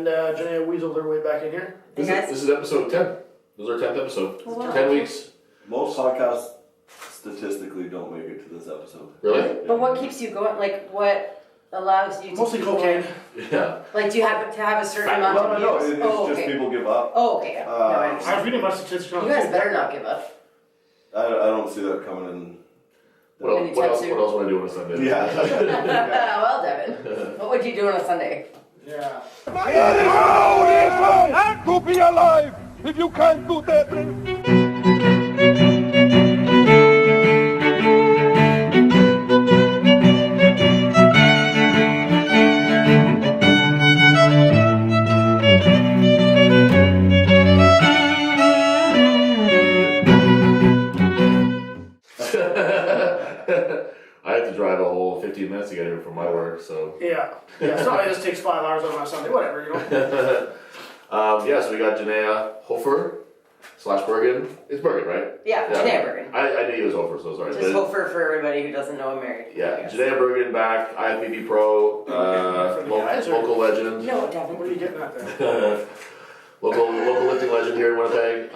And Jenaya weaseled her way back in here. This is episode 10. This is our 10th episode. Oh, wow. 10 weeks. Most podcasts statistically don't make it to this episode. Really? But what keeps you going? Like, what allows you to Mostly keep cocaine. going? Yeah. Like, do you happen to have a certain amount No, of no, views? it's just people give up. Oh, okay. Yeah. No, I I understand. was reading my statistics on You guys better not give up. I don't see that coming in. What Anytime else soon. would I do on a Sunday? Yeah. Well, Devin, what would you do on a Sunday? Yeah. And to be alive if you can't do that. I have to drive a whole 15 minutes to get here from my work, so. Yeah. Yeah. So it just takes 5 hours on my Sunday. Whatever, you know. Yeah, so we got Jenaya Hofer / Bergen. It's Bergen, right? Yeah, Jenaya Bergen. I knew he was Hofer, so sorry. Just Hofer for everybody who doesn't know I'm married. Yeah, Jenaya Bergen back, IFBB Pro, local legend. No, Devin. What are you getting at there? local lifting legend here in Winnipeg.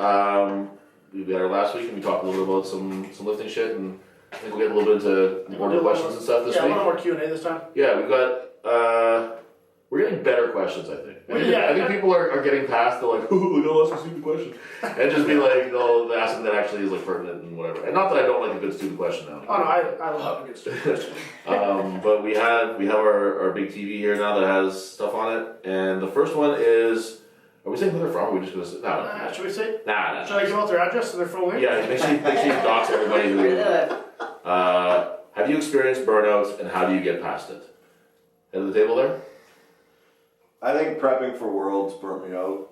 We had our last week and we talked a little bit about some lifting shit, and I think we'll get a little bit into more questions and stuff this Yeah, a week. little more Q&A this time. Yeah, we've got, we're getting better questions, I think. I think people are getting past the like, ooh, don't ask a stupid question. And just be like, they'll ask something that actually is like pertinent and whatever. And not that I don't like a good stupid question now. Oh, no, I love a good stupid question. But we have our big TV here now that has stuff on it. And the first one is, are we saying who they're from? Or are we just going to say, no. Should we say? Nah. Should I give out their address and their full name? Yeah, make sure you dox everybody who. Have you experienced burnout and how do you get past it? Head of the table there? I think prepping for Worlds burnt me out.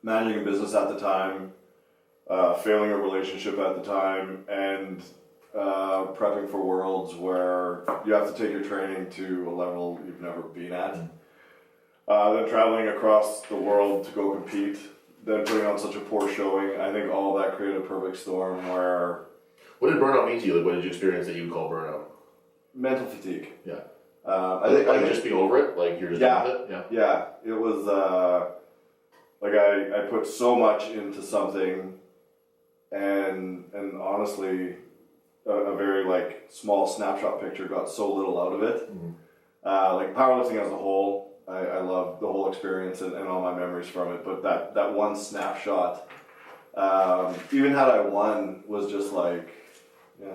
Managing a business at the time, failing a relationship at the time, and prepping for Worlds where you have to take your training to a level you've never been at. Then traveling across the world to go compete, then putting on such a poor showing. I think all that created a perfect storm where... What did burnout mean to you? Like, what did you experience that you would call burnout? Mental fatigue. Yeah. I think just be over it? Like, you're just done with it? Yeah. Yeah, it was, like I put so much into something and honestly, a very like small snapshot picture got so little out of it. Mm-hmm. Like powerlifting as a whole, I love the whole experience and all my memories from it, but that one snapshot, even had I won, was just like,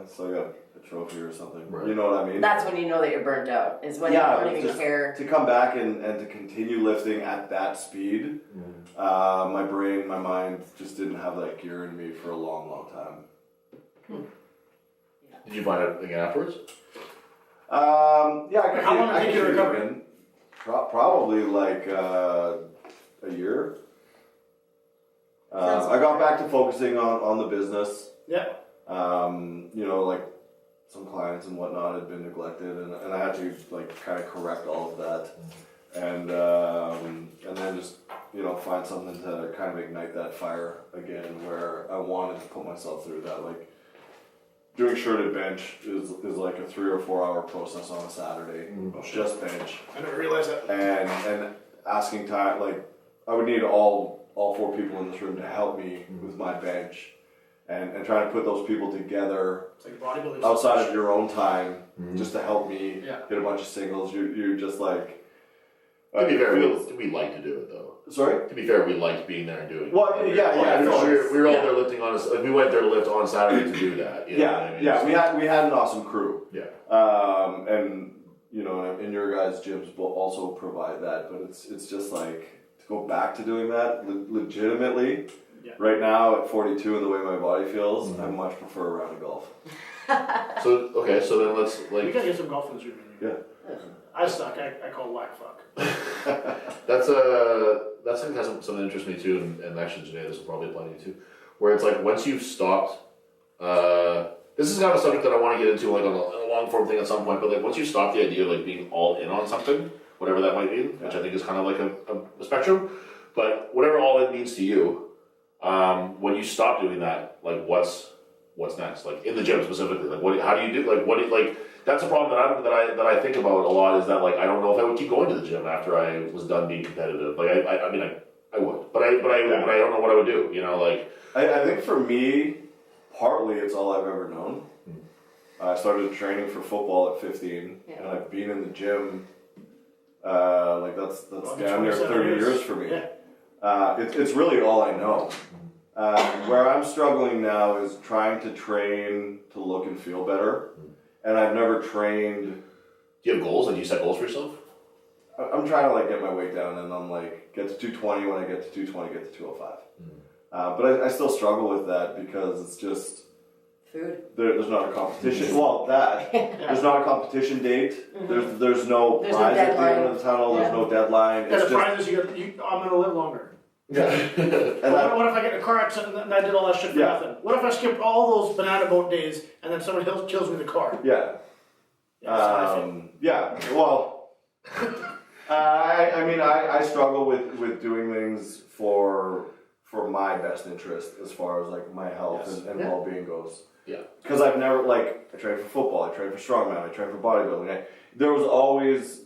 so I got a trophy or something. Right. You know what I mean? That's when you know that you're burnt out, is when you don't even care. To come back and to continue lifting at that speed, my brain, my mind just didn't have that gear in me for a long, long time. Did you find it again afterwards? Yeah, How long did you recover? Probably like a year. I got back to focusing on the business. Yeah. You know, like some clients and whatnot had been neglected, and I had to like kind of correct all of that, and then just find something to kind of ignite that fire again, where I wanted to put myself through that. Like doing shirted bench is like a 3 or 4 hour process on a Saturday, just bench. I never realized that. And asking time, like I would need all 4 people in this room to help me with my bench. And trying to put those people together like bodybuilders outside of your own time, just to help me hit a bunch of singles. You're just like. To be fair, we like to do it though. Sorry? To be fair, we liked being there and doing it. Well, yeah. We were all there lifting on us. Like, we went there to lift on Saturday to do that. You know what I mean? We had an awesome crew. Yeah. And and your guys' gyms will also provide that, but it's just like to go back to doing that legitimately. Yeah. Right now at 42 and the way my body feels, I much prefer a round of golf. So then let's like. We gotta get some golf in this room. Yeah. I suck. I call it whack fuck. That's something that has something that interests me too, and actually Jenaya, this will probably apply to you too, where it's like once you've stopped. This is kind of a subject that I want to get into like on a long form thing at some point, but like once you stop the idea of like being all in on something, whatever that might mean, which I think is kind of like a spectrum, but whatever all in means to you. When you stop doing that, like what's what's next? Like in the gym specifically, like how do you do? Like that's a problem that I think about a lot. Is that like I don't know if I would keep going to the gym after I was done being competitive. Like I mean I would, but I don't know what I would do. You know, like I think for me, partly it's all I've ever known. I started training for football at 15, and I've been in the gym. Like that's damn near 30 years for me. Yeah. It's really all I know. Where I'm struggling now is trying to train to look and feel better, and I've never trained. Do you have goals? Like, do you set goals for yourself? I'm trying to like get my weight down, and I'm like get to 220. When I get to 220, get to 205. But I still struggle with that because it's just food. There's not a competition. Well, there's not a competition date. There's no prize at the end of the tunnel. There's no deadline. Yeah, the prize is I'm gonna live longer. Yeah. What if I get in a car accident and I did all that shit for nothing? What if I skipped all those banana boat days and then somebody else kills me in the car? Yeah. Yeah. Well, I mean, I struggle with doing things for my best interest as far as like my health and well-being goes. Yeah. Because I've never I trained for football, I trained for strongman, I trained for bodybuilding. There was always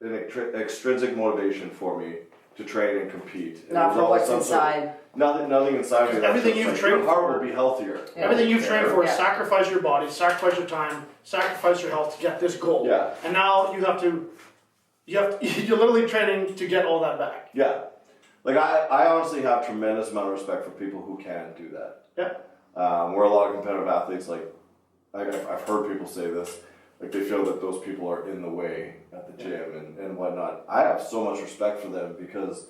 an extrinsic motivation for me to train and compete. And not for what's inside. Nothing inside me. Everything you've trained your heart for will be healthier. Yeah. Everything you've trained for is sacrifice your body, sacrifice your time, sacrifice your health to get this goal. Yeah. And now you're literally training to get all that back. Yeah. Like I honestly have tremendous amount of respect for people who can do that. Yeah. Where a lot of competitive athletes, like I've heard people say this, like they feel that those people are in the way at the gym and whatnot. I have so much respect for them because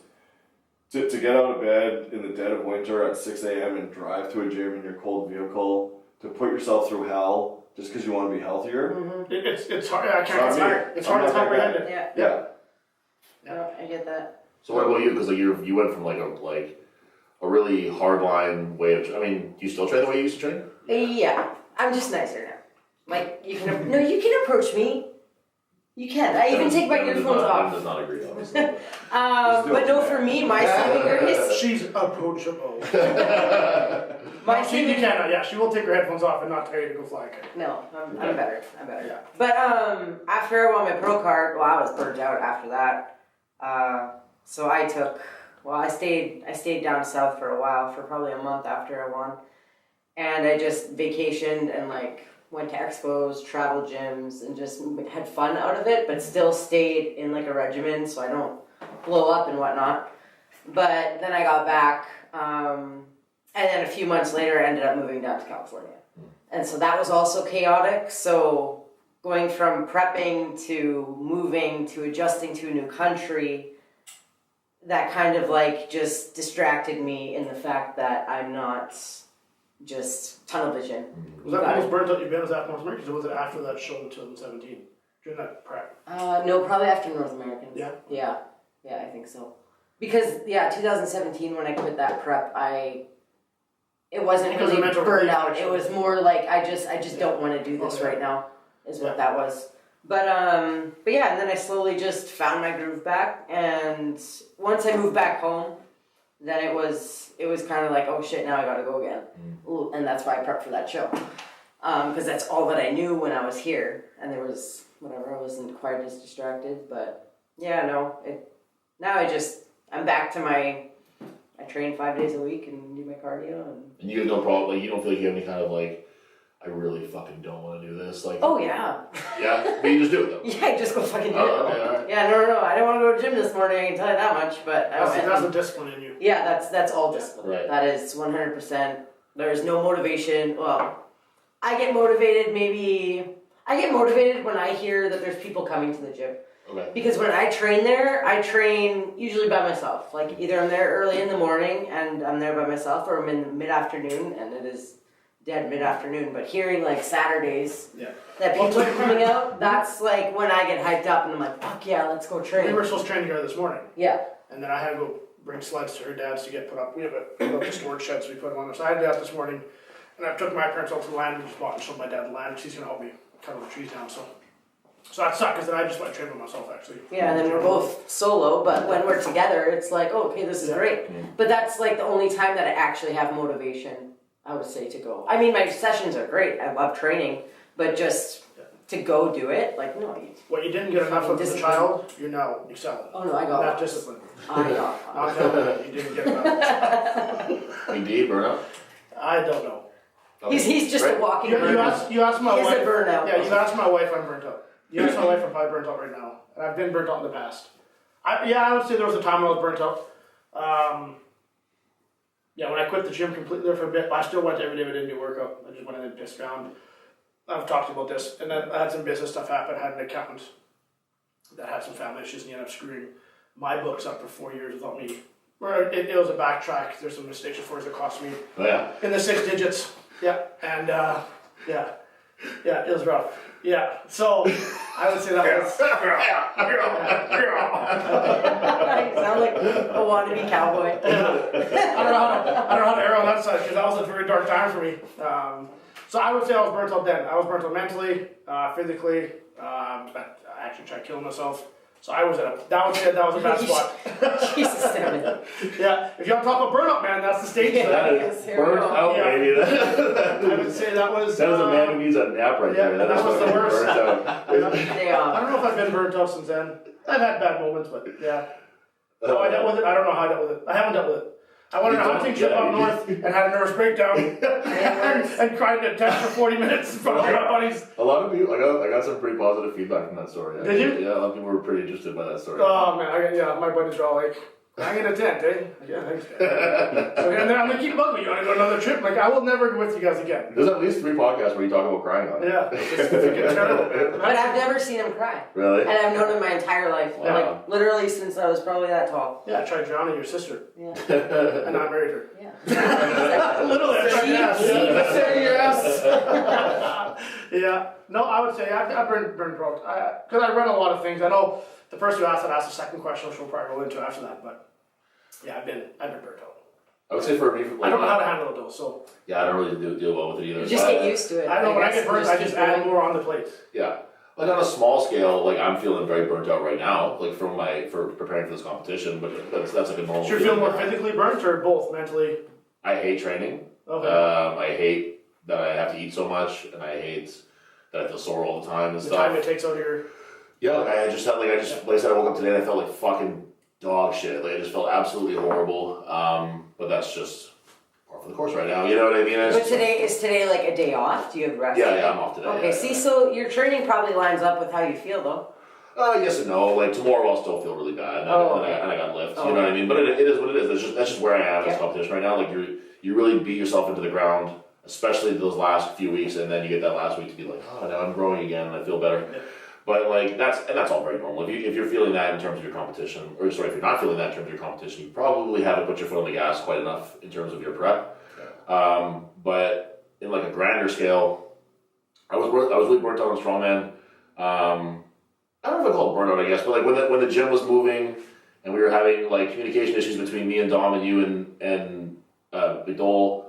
to get out of bed in the dead of winter at 6 a.m. and drive to a gym in your cold vehicle, to put yourself through hell just because you want to be healthier. It's hard. It's hard to comprehend it. Yeah. No, I get that. So what about you? Because like you went from like a really hardline way of. I mean, do you still train the way you used to train? Yeah, I'm just nicer now. Like you can approach me. You can. I even take my earphones off. Does not agree, obviously. But no, for me, my saving grace. She's approachable. My she cannot. Yeah, she will take her headphones off and not tell you to go fly a kite. No, I'm better. I'm better. Yeah. But after I won my pro card, well, I was burnt out after that. So I stayed down south for a while, for probably a month after I won, and I just vacationed and like went to expos, travel gyms, and just had fun out of it, but still stayed in like a regimen so I don't blow up and whatnot. But then I got back, and then a few months later I ended up moving down to California. And so that was also chaotic. So going from prepping to moving to adjusting to a new country, that kind of like just distracted me in the fact that I'm not just tunnel vision. Was that the most burnt out you've been as at North Americans, or was it after that show in 2017? During that prep? No, probably after North Americans. Yeah, I think so. Because 2017 when I quit that prep, it wasn't really burnout. It was more like I just don't want to do this right now. Is what that was. But yeah, and then I slowly just found my groove back, and once I moved back home, then it was kind of like, oh shit, now I gotta go again. Ooh, and that's why I prepped for that show, because that's all that I knew when I was here, and there was whatever, I wasn't quite as distracted, but yeah, no, I'm back to I train 5 days a week and do my cardio, and you have no problem, like you don't feel like you have any kind of like, I really fucking don't want to do this. Like, oh yeah. Yeah, but you just do it though. Yeah, just go fucking do it. Okay, all right. Yeah, no. I didn't want to go to the gym this morning. I can tell you that much. But that's the discipline in you. Yeah, that's all discipline. Right. That is 100%. There is no motivation. Well, I get motivated. I get motivated when I hear that there's people coming to the gym. Okay. Because when I train there, I train usually by myself. Like either I'm there early in the morning and I'm there by myself, or I'm in mid-afternoon and it is dead mid-afternoon. But hearing like Saturdays that people are coming out, that's like when I get hyped up and I'm like, fuck yeah, let's go train. We were supposed to train together this morning. Yeah. And then I had to go bring sleds to her dad's to get put up. We have a storage shed, so we put them on there. So I had to do that this morning. And I took my parents out to the land. We just bought and showed my dad the land. She's going to help me cut all the trees down. So that sucked, because then I just went train by myself, actually. Yeah, and then we're both solo, but when we're together, it's like, oh, okay, this is great. But that's like the only time that I actually have motivation I would say to go. I mean, my sessions are great. I love training, but just to go do it, like, no. What you didn't get enough of as a child, you're now excelling. Oh, no, I got That lots. discipline. I got I'm telling you, you didn't get enough. Indeed, burnout. I don't know. He's just a walking You burnout. asked my He's wife. a burnout. Yeah, you asked my wife I'm burnt out. You asked my wife I'm probably burnt out right now. And I've been burnt out in the past. I would say there was a time when I was burnt out. When I quit the gym completely there for a bit, I still went every day but didn't do workout. I just went in and pissed around. I've talked about this. And then I had some business stuff happen. I had an accountant that had some family issues and he ended up screwing my books up for 4 years without me. It was a backtrack. There's some mistakes of course that cost me in the 6 digits. Yeah. And it was rough. Yeah. So I would say that was You sound like a wannabe cowboy. I don't know how to err on that side because that was a very dark time for me. So I would say I was burnt out then. I was burnt out mentally, physically. I actually tried killing myself. So I was that was a bad spot. Jesus, damn it. Yeah, if you want to talk about burnout, man, that's the stage for That that. is burnt out, baby. I would say that was. That was a man who needs a nap right there. That was the worst. Burnt out. I don't know if I've been burnt out since then. I've had bad moments, but yeah. How I dealt with it, I don't know how I dealt with it. I haven't dealt with it. I went on a hunting trip up north and had a nervous breakdown and cried in a tent for 40 minutes in front of my buddies. A lot of people, I got some pretty positive feedback from that story. Did you? Yeah, a lot of people were pretty interested by that story. Oh man, my buddies are all like, hang in a tent, eh? Yeah, thanks. So, and then I'm gonna keep bugging me. You wanna go on another trip? Like, I will never go with you guys again. There's at least 3 podcasts where you talk about crying on it. Yeah, it's freaking terrible. But I've never seen him cry. Really? And I've known him my entire life. Wow. Like, literally since I was probably that tall. Yeah, I tried drowning your sister, Yeah. and I married her. Yeah. Literally, I tried Say yes. Yeah. No, I would say I've been burnt out. Because I run a lot of things. I know the person who asked that asked the second question, which we'll probably go into after that. But yeah, I've been burnt out. I would say for me, like, I don't know how to handle it though. So yeah, I don't really deal well with it either. You just get used to it. I know when I guess. get burnt, I just add more on the plate. Yeah. Like on a small scale, like I'm feeling very burnt out right now, like for preparing for this competition, but that's like a normal. So you're feeling more physically burnt or both mentally? I hate training. Okay. I hate that I have to eat so much, and I hate that I feel sore all the time and The stuff. time it takes out of your. Yeah, like I said, I woke up today and I felt like fucking dog shit. Like I just felt absolutely horrible. But that's just part of the course right now. You know what I mean? But is today like a day off? Do you have rest? Yeah, I'm off today. Okay, yeah, see, yeah. so your training probably lines up with how you feel though. Yes and no. Like tomorrow, I'll still feel really bad, and I got lifts. Oh, you know what I mean? But it is what it is. That's just where I am in this Yeah. competition right now. Like you really beat yourself into the ground, especially those last few weeks, and then you get that last week to be like, oh, now I'm growing again, and I feel better. Yeah. But like that's all very normal. If you're feeling that in terms of your competition, or sorry, if you're not feeling that in terms of your competition, you probably haven't put your foot on the gas quite enough in terms of your prep. Yeah. But in like a grander scale, I was really burnt out on strongman. I don't know if I call it burnout, I guess, but like when the gym was moving and we were having like communication issues between me and Dom and you and Bidol,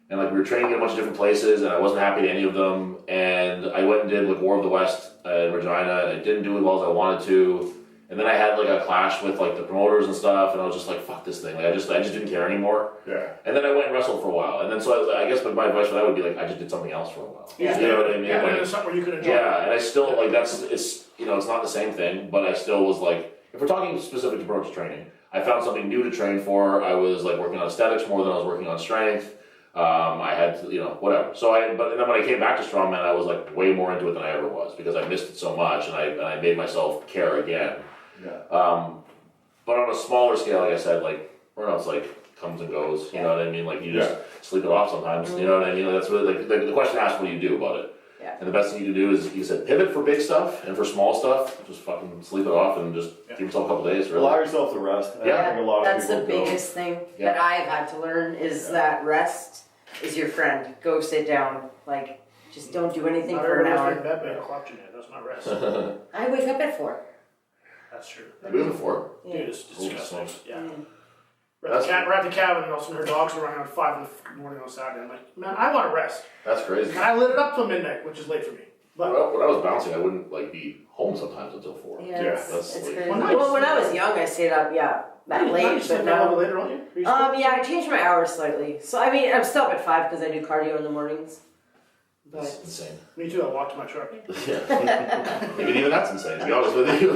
and like we were training in a bunch of different places and I wasn't happy to any of them, and I went and did like War of the West in Regina and I didn't do as well as I wanted to, and then I had like a clash with like the promoters and stuff, and I was just like, fuck this thing, like I just didn't care anymore. Yeah. And then I went and wrestled for a while, and then so I guess my advice for that would be like I just did something else for a while. Yeah. You know what I mean? Yeah, Like, and it's something where you can enjoy. yeah, and I still like it's not the same thing, but I still was like, if we're talking specific to approach training, I found something new to train for. I was like working on aesthetics more than I was working on strength. I had to, whatever. So but then when I came back to strongman, I was like way more into it than I ever was because I missed it so much, and I made myself care again. Yeah. But on a smaller scale, like I said, like burnout's like comes and goes. You know what I mean? Like you just sleep it off sometimes. You know what I mean? Like, that's really like the question asked, what do you do about it? Yeah. And the best thing you can do is, you said, pivot for big stuff, and for small stuff, just fucking sleep it off and just give yourself a couple days. Really. Allow yourself to rest. And I think a lot of That's people the biggest thing Yeah. that I've had to learn is that rest is your friend. Go sit down. Like, just don't do anything Not for an everybody's in hour. bed by 8 o'clock tonight. That's not rest. I wake up at 4. That's true. Have you been before? Yeah. Dude, it's disgusting. Holy smokes. Yeah. Mm. We're at the cabin and all of a sudden her dogs are running around 5 in the morning on Saturday. I'm like, man, I want to rest. That's crazy. And I lit it up till midnight, which is late for me. But When I was bouncing, I wouldn't like be home sometimes until 4. Yeah, Yeah, it's that's crazy. like- Well, nice. Well, when I was young, I stayed up, that late. You But sleep a now, little later, don't you? yeah, I changed my hours slightly. So I mean, I'm still up at 5 because I do cardio in the mornings. That's But insane. Me too. I walk to my truck. Yeah. Even that's insane, to be honest with you.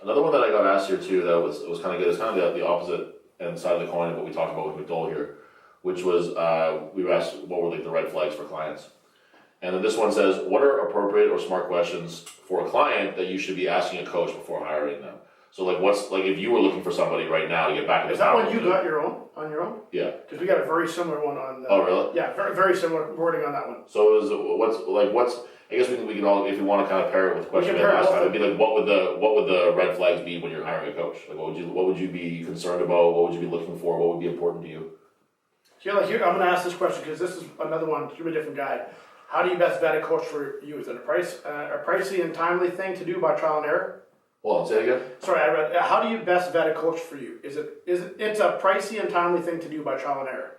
Another one that I got asked here too that was kind of good. It's kind of the opposite end side of the coin of what we talked about with McDowell here, which was we were asked what were like the red flags for clients. And then this one says, what are appropriate or smart questions for a client that you should be asking a coach before hiring them? So like what's like if you were looking for somebody right now to get back into Is that power one you lifting- got your own on your own? Yeah. Because we got a very similar one on. Oh really? Yeah, very very similar wording on that one. So is what's I guess we can all if we want to kind of pair it with the question we had pair it last with time, it'd be like what would the red flags be when you're hiring a coach? Like what would you be concerned about? What would you be looking for? What would be important to you? Here, I'm going to ask this question because this is another one. It's a different guy. How do you best vet a coach for you? Is it a pricey and timely thing to do by trial and error? Hold on, say it again. Sorry, I read. How do you best vet a coach for you? It's a pricey and timely thing to do by trial and error.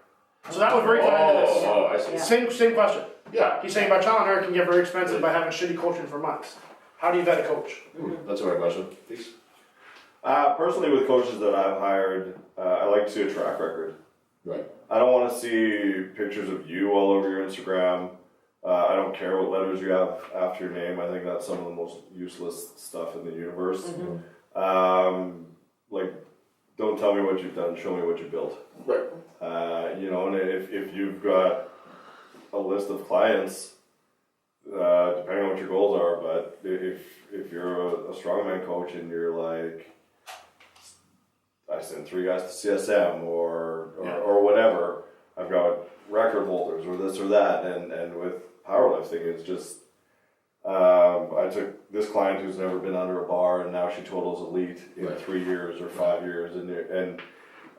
So that was very tied to this. Oh, I see. Yeah. Same question. Yeah. He's saying by trial and error can get very expensive by having shitty coaching for months. How do you vet a coach? That's a right question. Please. Personally, with coaches that I've hired, I like to see a track record. Right. I don't want to see pictures of you all over your Instagram. I don't care what letters you have after your name. I think that's some of the most useless stuff in the universe. Like, don't tell me what you've done. Show me what you built. Right. And if you've got a list of clients, depending on what your goals are, but if you're a strongman coach and you're like, I send 3 guys to CSM or whatever, I've got record holders or this or that, and with powerlifting, it's just, I took this client who's never been under a bar and now she totals elite in 3 years or 5 years, and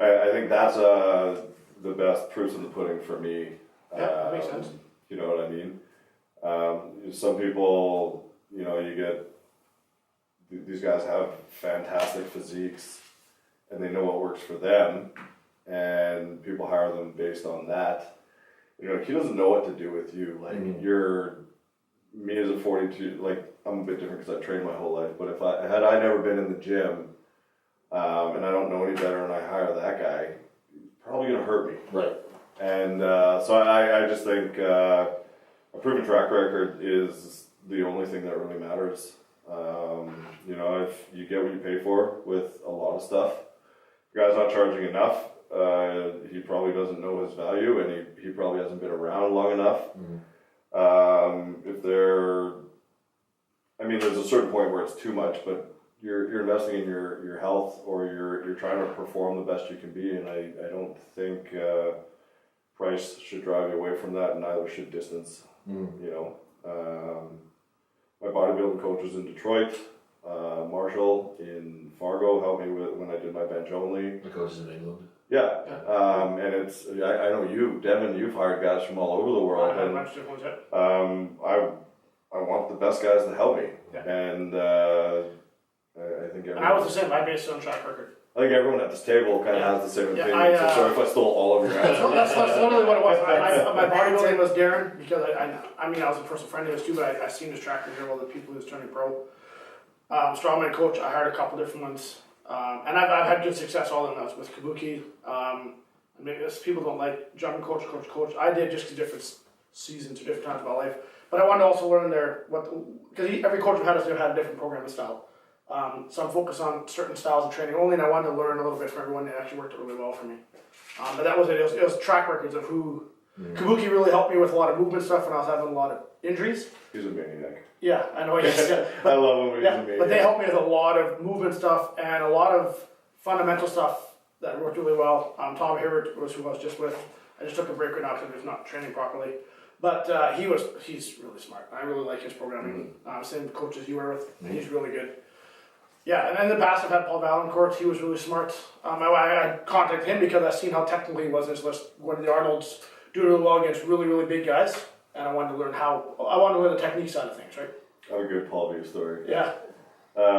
I think that's the best proofs in the pudding for me. Yeah, that makes sense. You know what I mean? Some people, you get, these guys have fantastic physiques and they know what works for them, and people hire them based on that. He doesn't know what to do with you. Like, me as a 42, like, I'm a bit different because I trained my whole life, but had I never been in the gym, and I don't know any better and I hire that guy, he's probably going to hurt me. Right. And so I just think a proven track record is the only thing that really matters. If you get what you pay for with a lot of stuff, if the guy's not charging enough, he probably doesn't know his value, and he probably hasn't been around long enough. There's a certain point where it's too much, but you're investing in your health, or you're trying to perform the best you can be, and I don't think price should drive you away from that, and neither should distance. My bodybuilding coach was in Detroit. Marshall in Fargo helped me when I did my bench only. The coach is in England. Yeah, and it's I know Devin, you've hired guys from all over the world, I have a and bunch of different ones, yeah. I want the best guys to help me, Yeah. and I think And I was the same. I based it on track record. I think everyone at this table kind of has the same Yeah, opinion. So sorry if I stole all of your That's answers. literally what it was. My bodybuilding was Darren, because I was a personal friend of his too, but I seen his track record of all the people who was turning pro. Strongman coach, I hired a couple different ones. And I've had good success all in those with Kabuki. Maybe people don't like jumping coach. I did just to different seasons or different times of my life. But I wanted to also learn because every coach we had had a different programming style. So I'm focused on certain styles of training only, and I wanted to learn a little bit from everyone. It actually worked really well for me. But that was it. It was track records of who. Kabuki really helped me with a lot of movement stuff when I was having a lot of injuries. He's a maniac. Yeah, I know. Yes, yeah. I love him when he's a maniac. But they helped me with a lot of movement stuff and a lot of fundamental stuff that worked really well. Tom Hibbert was who I was just with. I just took a break right now because he was not training properly. But he's really smart. I really like his programming. Same coaches you were with. He's really good. Yeah, and in the past I've had Paul Valancourt. He was really smart. I contacted him because I seen how technical he was in his list. Going to the Arnold's, doing really well against really, really big guys. And I wanted to learn the technique side of things, right? I have a good Paul V story. Yeah.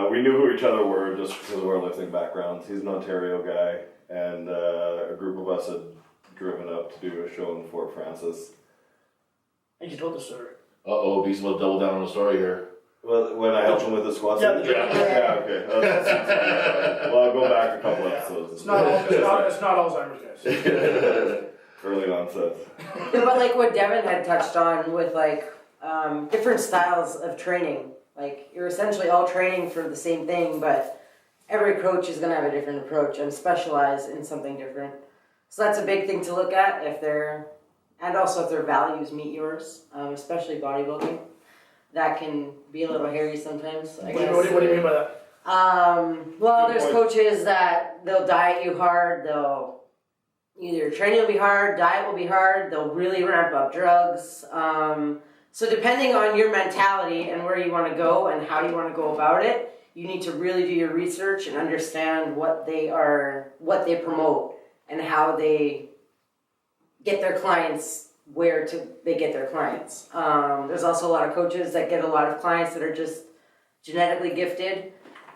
We knew who each other were just because of our lifting backgrounds. He's an Ontario guy, and a group of us had driven up to do a show in Fort Francis. I think you told the story. Beast will double down on the story here. Well, when I helped him with the squats. Yeah, Yeah, okay. Well, I'll go back a couple episodes. It's not Alzheimer's, guys. Early onset. Yeah, but like what Devin had touched on with like different styles of training. Like you're essentially all training for the same thing, but every coach is going to have a different approach and specialize in something different. So that's a big thing to look at and also if their values meet yours, especially bodybuilding. That can be a little hairy sometimes, I guess. What do you mean by that? Well, there's coaches that they'll diet you hard, they'll either training will be hard, diet will be hard, they'll really ramp up drugs. So depending on your mentality and where you want to go and how you want to go about it, you need to really do your research and understand what they promote and how they get their clients they get their clients. There's also a lot of coaches that get a lot of clients that are just genetically gifted.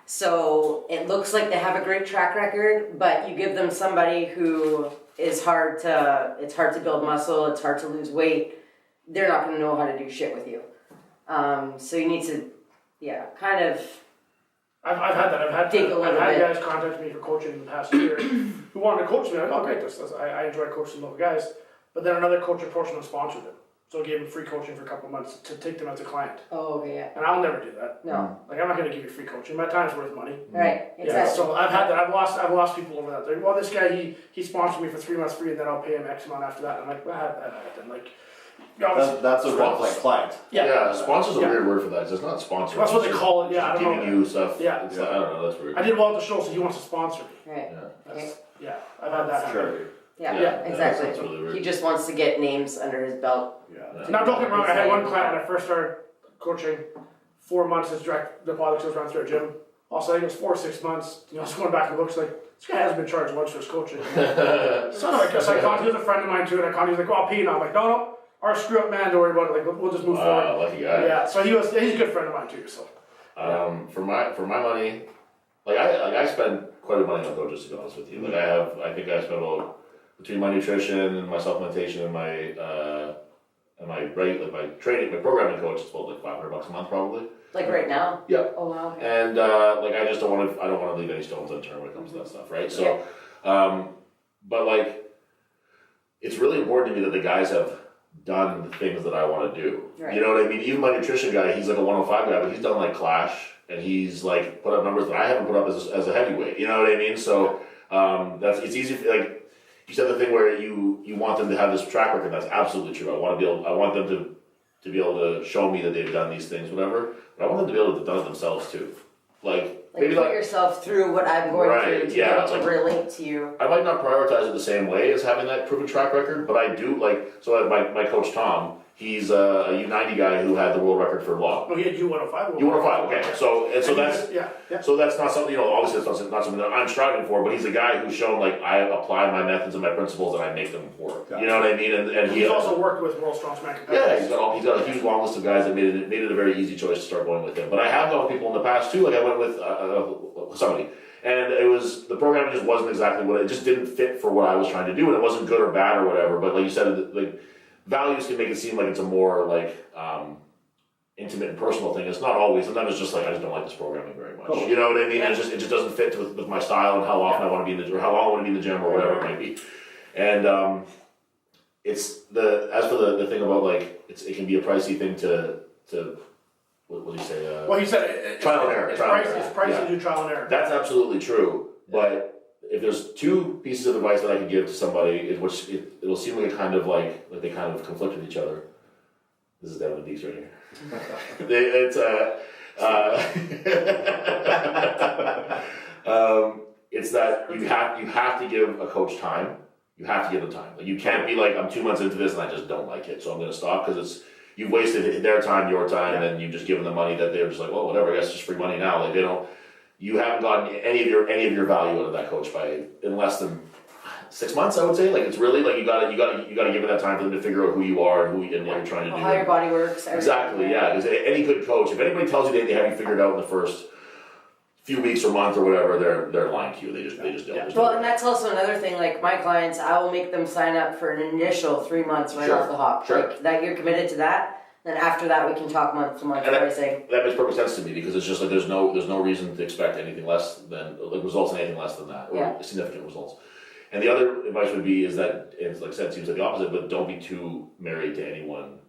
So it looks like they have a great track record, but you give them somebody who it's hard to build muscle, it's hard to lose weight, they're not going to know how to do shit with you. So you need to, kind of. I've had that. I've had guys contact me for coaching in the past year who wanted to coach me. I'm like, oh, great, I enjoy coaching those guys. But then another coach approached them and sponsored them. So I gave them free coaching for a couple of months to take them as a client. Oh, okay, yeah. And I'll never do that. No. Like, I'm not going to give you free coaching. My time's worth money. Right, exactly. Yeah, so I've had that. I've lost people over that. They're like, well, this guy, he sponsored me for 3 months free, and then I'll pay him X amount after that. And I'm like, well, I had that then. Like, That's a red flag client. Yeah, sponsor's a weird word for that. It's not sponsor. That's what they call it. Yeah, I don't know. Giving you stuff. Yeah. It's like, I don't know. That's weird. I did well at the show, so he wants to sponsor me. Right. Yeah, I've had that happen. Yeah, exactly. That's really weird. He just wants to get names under his belt. Yeah. Now, don't get me wrong. I had one client when I first started coaching. 4 months as direct deposit was running through a gym. Also, I think it was 4 or 6 months. I was going back in the books like, this guy hasn't been charged much for his coaching. So I guess he was a friend of mine too, and I called. He was like, "Well, I'll pay you now." I'm like, "No, our screw up, man. Don't worry about it. Like, we'll just move forward." Lucky guy. Yeah. So he's a good friend of mine too. So. For my money, I spend quite a bit of money on coaches, to be honest with you. Like I think I spend about between my nutrition and my supplementation and my rate, like my training, my programming coach, it's about like $500 a month probably. Like right now? Yeah. Oh wow. Okay. And I just don't want to leave any stones unturned when it comes to that stuff, right? So, but like, it's really important to me that the guys have done the things that I want to do. Right. You know what I mean? Even my nutrition guy, he's like a 105 guy, but he's done like Clash, and he's like put up numbers that I haven't put up as a heavyweight. You know what I mean? So it's easy. Like you said, the thing where you want them to have this track record. That's absolutely true. I want them to be able to show me that they've done these things, whatever. But I want them to be able to have done it themselves too. Like maybe put yourself through what I'm going through to be able to relate to you. I might not prioritize it the same way as having that proven track record, but I do so my coach Tom, he's a U90 guy who had the world record for long. Oh, he had U105. U105, okay. So that's yeah. So that's not something, obviously that's not something that I'm striving for, but he's a guy who's shown like I apply my methods and my principles and I make them work. You know what I mean? And he's also worked with World Strongest Man competitors. Yeah, he's got a huge long list of guys that made it a very easy choice to start going with him. But I have gone with people in the past too. Like I went with somebody, and the program just wasn't exactly it just didn't fit for what I was trying to do, and it wasn't good or bad or whatever. But like you said, like values can make it seem like it's a more like intimate and personal thing. It's not always. Sometimes it's just like I just don't like this programming very much. You know what I mean? Yeah. It just doesn't fit with my style and how often I want to be in the or how long I want to be in the gym or whatever it might be. And it's as for the thing about like it can be a pricey thing to what did you say? Well, he said trial and error. It's pricey to do trial and error. That's absolutely true. But if there's two pieces of advice that I could give to somebody, it'll seem like kind of like they kind of conflict with each other. This is Devin and Deeks right here. It's that you have to give a coach time. You have to give them time. Like you can't be like, I'm 2 months into this and I just don't like it, so I'm going to stop, because you've wasted their time, your time, and you've just given them money that they're just like, well, whatever. I guess it's just free money now. Like you haven't gotten any of your value out of that coach in less than 6 months, I would say. Like it's really like you gotta give it that time for them to figure out who you are and what you're trying to do. How your body works. Exactly, yeah. Because any good coach, if anybody tells you they have you figured out in the first few weeks or month or whatever, they're lying to you. They just don't. Well, and that's also another thing. Like my clients, I will make them sign up for an initial 3 months right off the hop. Sure. Like that you're committed to that. Then after that, we can talk month to month And pricing. that makes perfect sense to me because it's just like there's no reason to expect anything less than like results in anything less than that or Yeah. significant results. And the other advice would be is that, and like I said, it seems like the opposite, but don't be too married to any one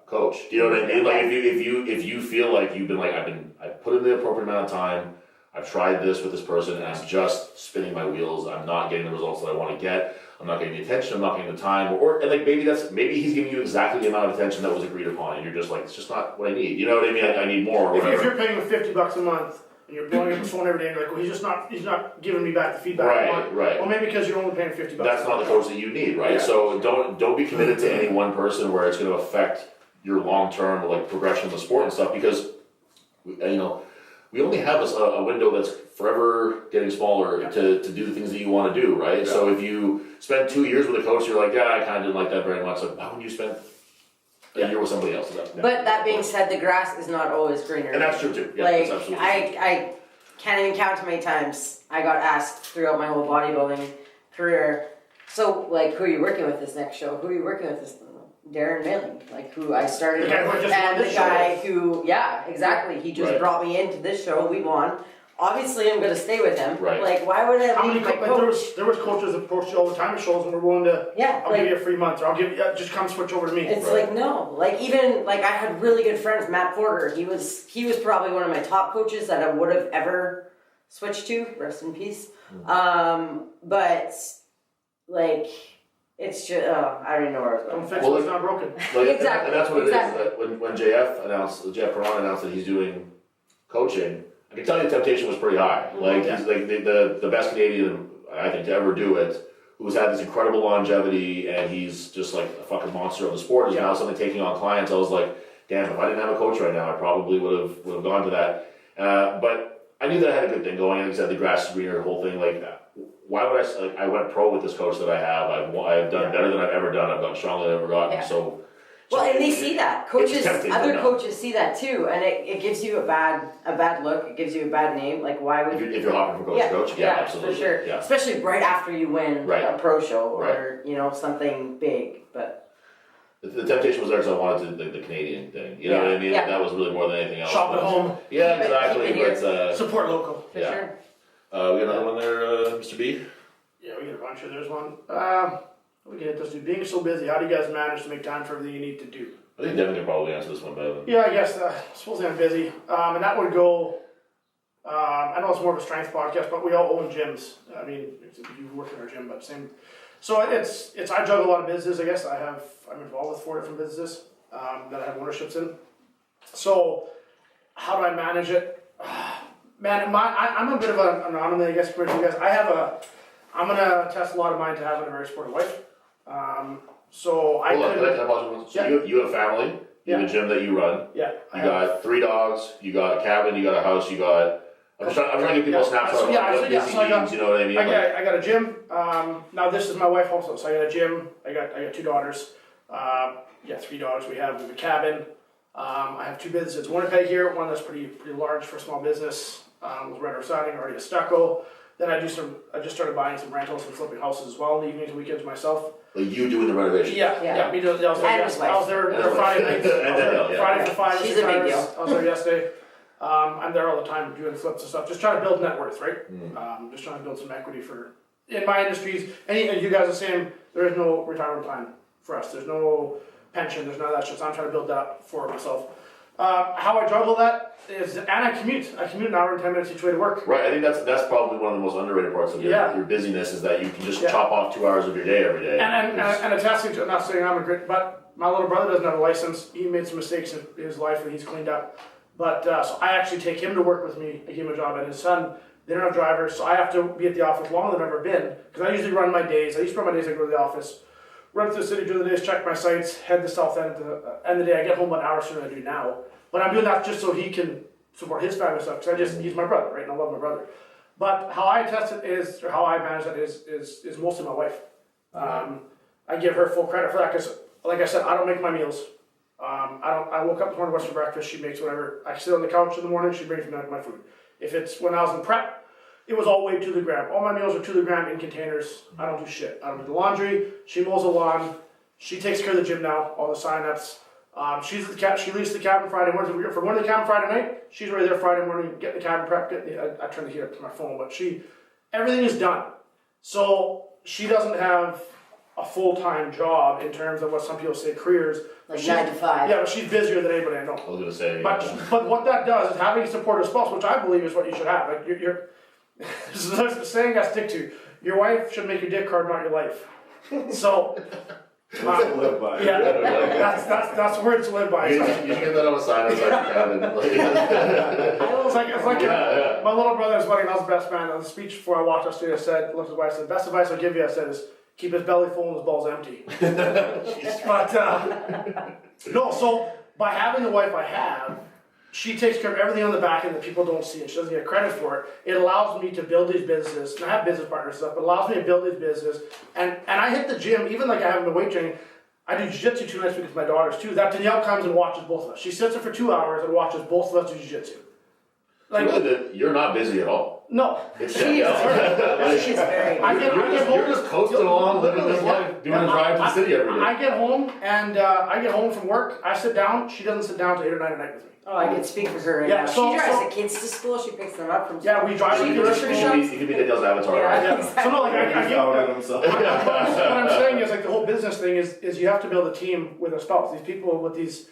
coach. Do you know what I mean? Like if you feel like you've been like I've put in the appropriate amount of time, I've tried this with this person, and I'm just spinning my wheels. I'm not getting the results that I want to get. I'm not getting the attention. I'm not getting the time. Or and like maybe he's giving you exactly the amount of attention that was agreed upon, and you're just like it's just not what I need. You know what I mean? I need more. Or whatever. If you're paying him $50 a month and you're blowing up his phone every day, and you're like, well, he's not giving me back the feedback I want. Right. Well, maybe because you're only paying $50. That's not the coach that you need, right? Yeah. So don't be committed to any one person where it's going to affect your long term like progression in the sport and stuff because we only have a window that's forever getting smaller to do the things that you want to do, right? Yeah. So if you spend 2 years with a coach, you're like, I kind of didn't like that very much. Like, why wouldn't you spend a year with somebody else? But that being said, the grass is not always greener. And that's true too. Yeah, like, that's absolutely true. I can't even count how many times I got asked throughout my whole bodybuilding career, so like, who are you working with this next show? Who are you working with this? Darren Mailing, like who I started with, and the guy who, exactly, he just brought me into this show, we won. Obviously, I'm going to stay with him. Right. Like, why would I leave my coach? There was coaches that approached you all the time at shows and were willing to, I'll give you a free month, or I'll give you, just come switch over to me. It's like, no. Like, even, like, I had really good friends, Matt Porter, he was probably one of my top coaches that I would have ever switched to, rest in peace. But, like, it's just, I don't even know where I was going. Don't fix what's not broken. Like, exactly. And that's what it is. When Jeff Perron announced that he's doing coaching, I can tell you the temptation was pretty high. Like he's like the best Canadian I think to ever do it, who's had this incredible longevity, and he's just like a fucking monster of the sport. Is now suddenly taking on clients. I was like, damn, if I didn't have a coach right now, I probably would have gone to that. But I knew that I had a good thing going. Like I said, the grass is greener, the whole thing like that. Why would I went pro with this coach that I have. I've done better than I've ever done. I've gotten stronger than I've ever gotten. Yeah. So well, and they see that. Coaches, tempting, other coaches see that too, and it gives you a bad look. It gives you a bad name. Like, why would if you're hopping from coach to coach? Yeah, absolutely. For sure. Yeah. Especially right after you win a pro show or something big. But the temptation was there because I wanted the Canadian thing. You know what I mean? Yeah. That was really more than anything else. Shop at home. Yeah, exactly. But support local. For sure. We got another one there, Mr. B. Yeah, we got a bunch here. There's one. We can hit this dude. Being so busy, how do you guys manage to make time for everything you need to do? I think Devin can probably answer this one better than. Yeah, I guess. Supposedly I'm busy. And that would go. I know it's more of a strength podcast, but we all own gyms. I mean, you work in our gym, but same. So it's. I juggle a lot of businesses. I guess I'm involved with 4 different businesses that I have ownerships in. So how do I manage it? Man, I'm a bit of an anomaly, I guess, compared to you guys. I'm gonna test a lot of mine to have a very supportive wife. So I Hold on, can I pause? So you have a family, you have a gym that you run. Yeah. You got 3 dogs, you got a cabin, you got a house, you got. I'm trying to give people a snapshot of what busy means. You know what I mean? I got a gym. Now this is my wife also. So I got a gym. I got 2 daughters. 3 daughters. We have a cabin. I have 2 businesses. Winnipeg here, one that's pretty large for a small business. With renter siding, already a stucco. Then I just started buying some rentals and flipping houses as well in the evenings and weekends myself. Like you doing the renovation? Yeah. Me too. I was there Friday night. Friday for 5 or 6 hours. I was there yesterday. I'm there all the time doing flips and stuff. Just trying to build net worth, right? Just trying to build some equity for in my industries. And you guys are saying there is no retirement plan for us. There's no pension. There's none of that shit. So I'm trying to build that for myself. How I juggle that is, and I commute an hour and 10 minutes each way to work. Right, I think that's probably one of the most underrated parts of your busyness is that you can just chop off 2 hours of your day every day. And attesting to, not saying I'm a great, but my little brother doesn't have a license. He made some mistakes in his life and he's cleaned up. But so I actually take him to work with me. I give him a job, and his son, they don't have drivers, so I have to be at the office longer than I've ever been. Because I usually run my days. I go to the office, run through the city during the days, check my sites, head to South End. At the end of the day, I get home about an hour sooner than I do now. But I'm doing that just so he can support his family stuff, because he's my brother, right? And I love my brother. But how I test it is, or how I manage it is mostly my wife. I give her full credit for that, because like I said, I don't make my meals. I woke up this morning, what's for breakfast, she makes whatever. I sit on the couch in the morning, she brings me my food. If it's when I was in prep, it was all weighed to the gram. All my meals are to the gram in containers. I don't do shit. I don't do the laundry. She mows the lawn. She takes care of the gym now, all the sign-ups. She leaves the cabin Friday morning. For going to the cabin Friday night, she's already there Friday morning, get the cabin prep, I turn the heat up to my phone, but everything is done. So she doesn't have a full-time job in terms of what some people say careers. Like 9 to 5. Yeah, but she's busier than anybody I know. I was gonna say. But what that does is having a supportive spouse, which I believe is what you should have. Like you're this is the saying I stick to. Your wife should make your dick hard, not your life. So Words to live by. yeah, that's words to live by. You should get that on a sign outside your cabin. It's like my little brother's wedding. I was the best man. On the speech before I walked upstairs, I said, looked at his wife, I said, best advice I'll give you, I said, is keep his belly full and his balls empty. But no, so by having the wife I have, she takes care of everything on the back end that people don't see, and she doesn't get credit for it. It allows me to build these businesses, and I have business partners and stuff, but it allows me to build these businesses. And I hit the gym, even like I have in the weight training. I do jiu-jitsu 2 nights a week with my daughters too. That Danielle comes and watches both of us. She sits there for 2 hours and watches both of us do jiu-jitsu. Like, Really, you're not busy at all. no. It's She's very. You're just coasting along, living this life, doing a drive to the city every day. I get home and I get home from work. I sit down. She doesn't sit down till 8 or 9 at night with me. Oh, I can speak for her right Yeah, now. so- She drives so- the kids to school. She picks them up from school. Yeah, we drive So to you the could grocery be, shop. you could be Danielle's avatar, Yeah. right? Yeah. So no, like I He's get out in himself. what I'm saying is like the whole business thing is you have to build a team with a spouse. These people with these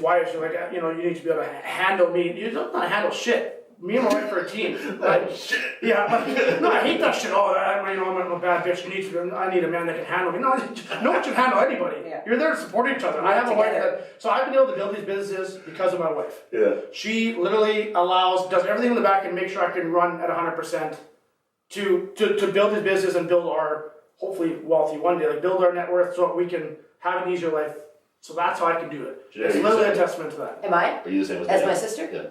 wives, you're like, you need to be able to handle me. You don't know how to handle shit. Me and my wife are a team. Like, Shit. yeah, but, no, I hate that shit. Oh, I'm a bad bitch. I need a man that can handle me. No, no one should handle anybody. Yeah. You're there to support each other. I have a wife so I've been able to build these businesses because of my wife. Yeah. She literally does everything in the back and make sure I can run at 100% to build this business and build our, hopefully wealthy one day, like build our net worth so we can have an easier life. So that's how I can do it. Jenaya, It's you literally a said- testament to that. Am I? Are you the same as As Danielle? my sister? Yeah.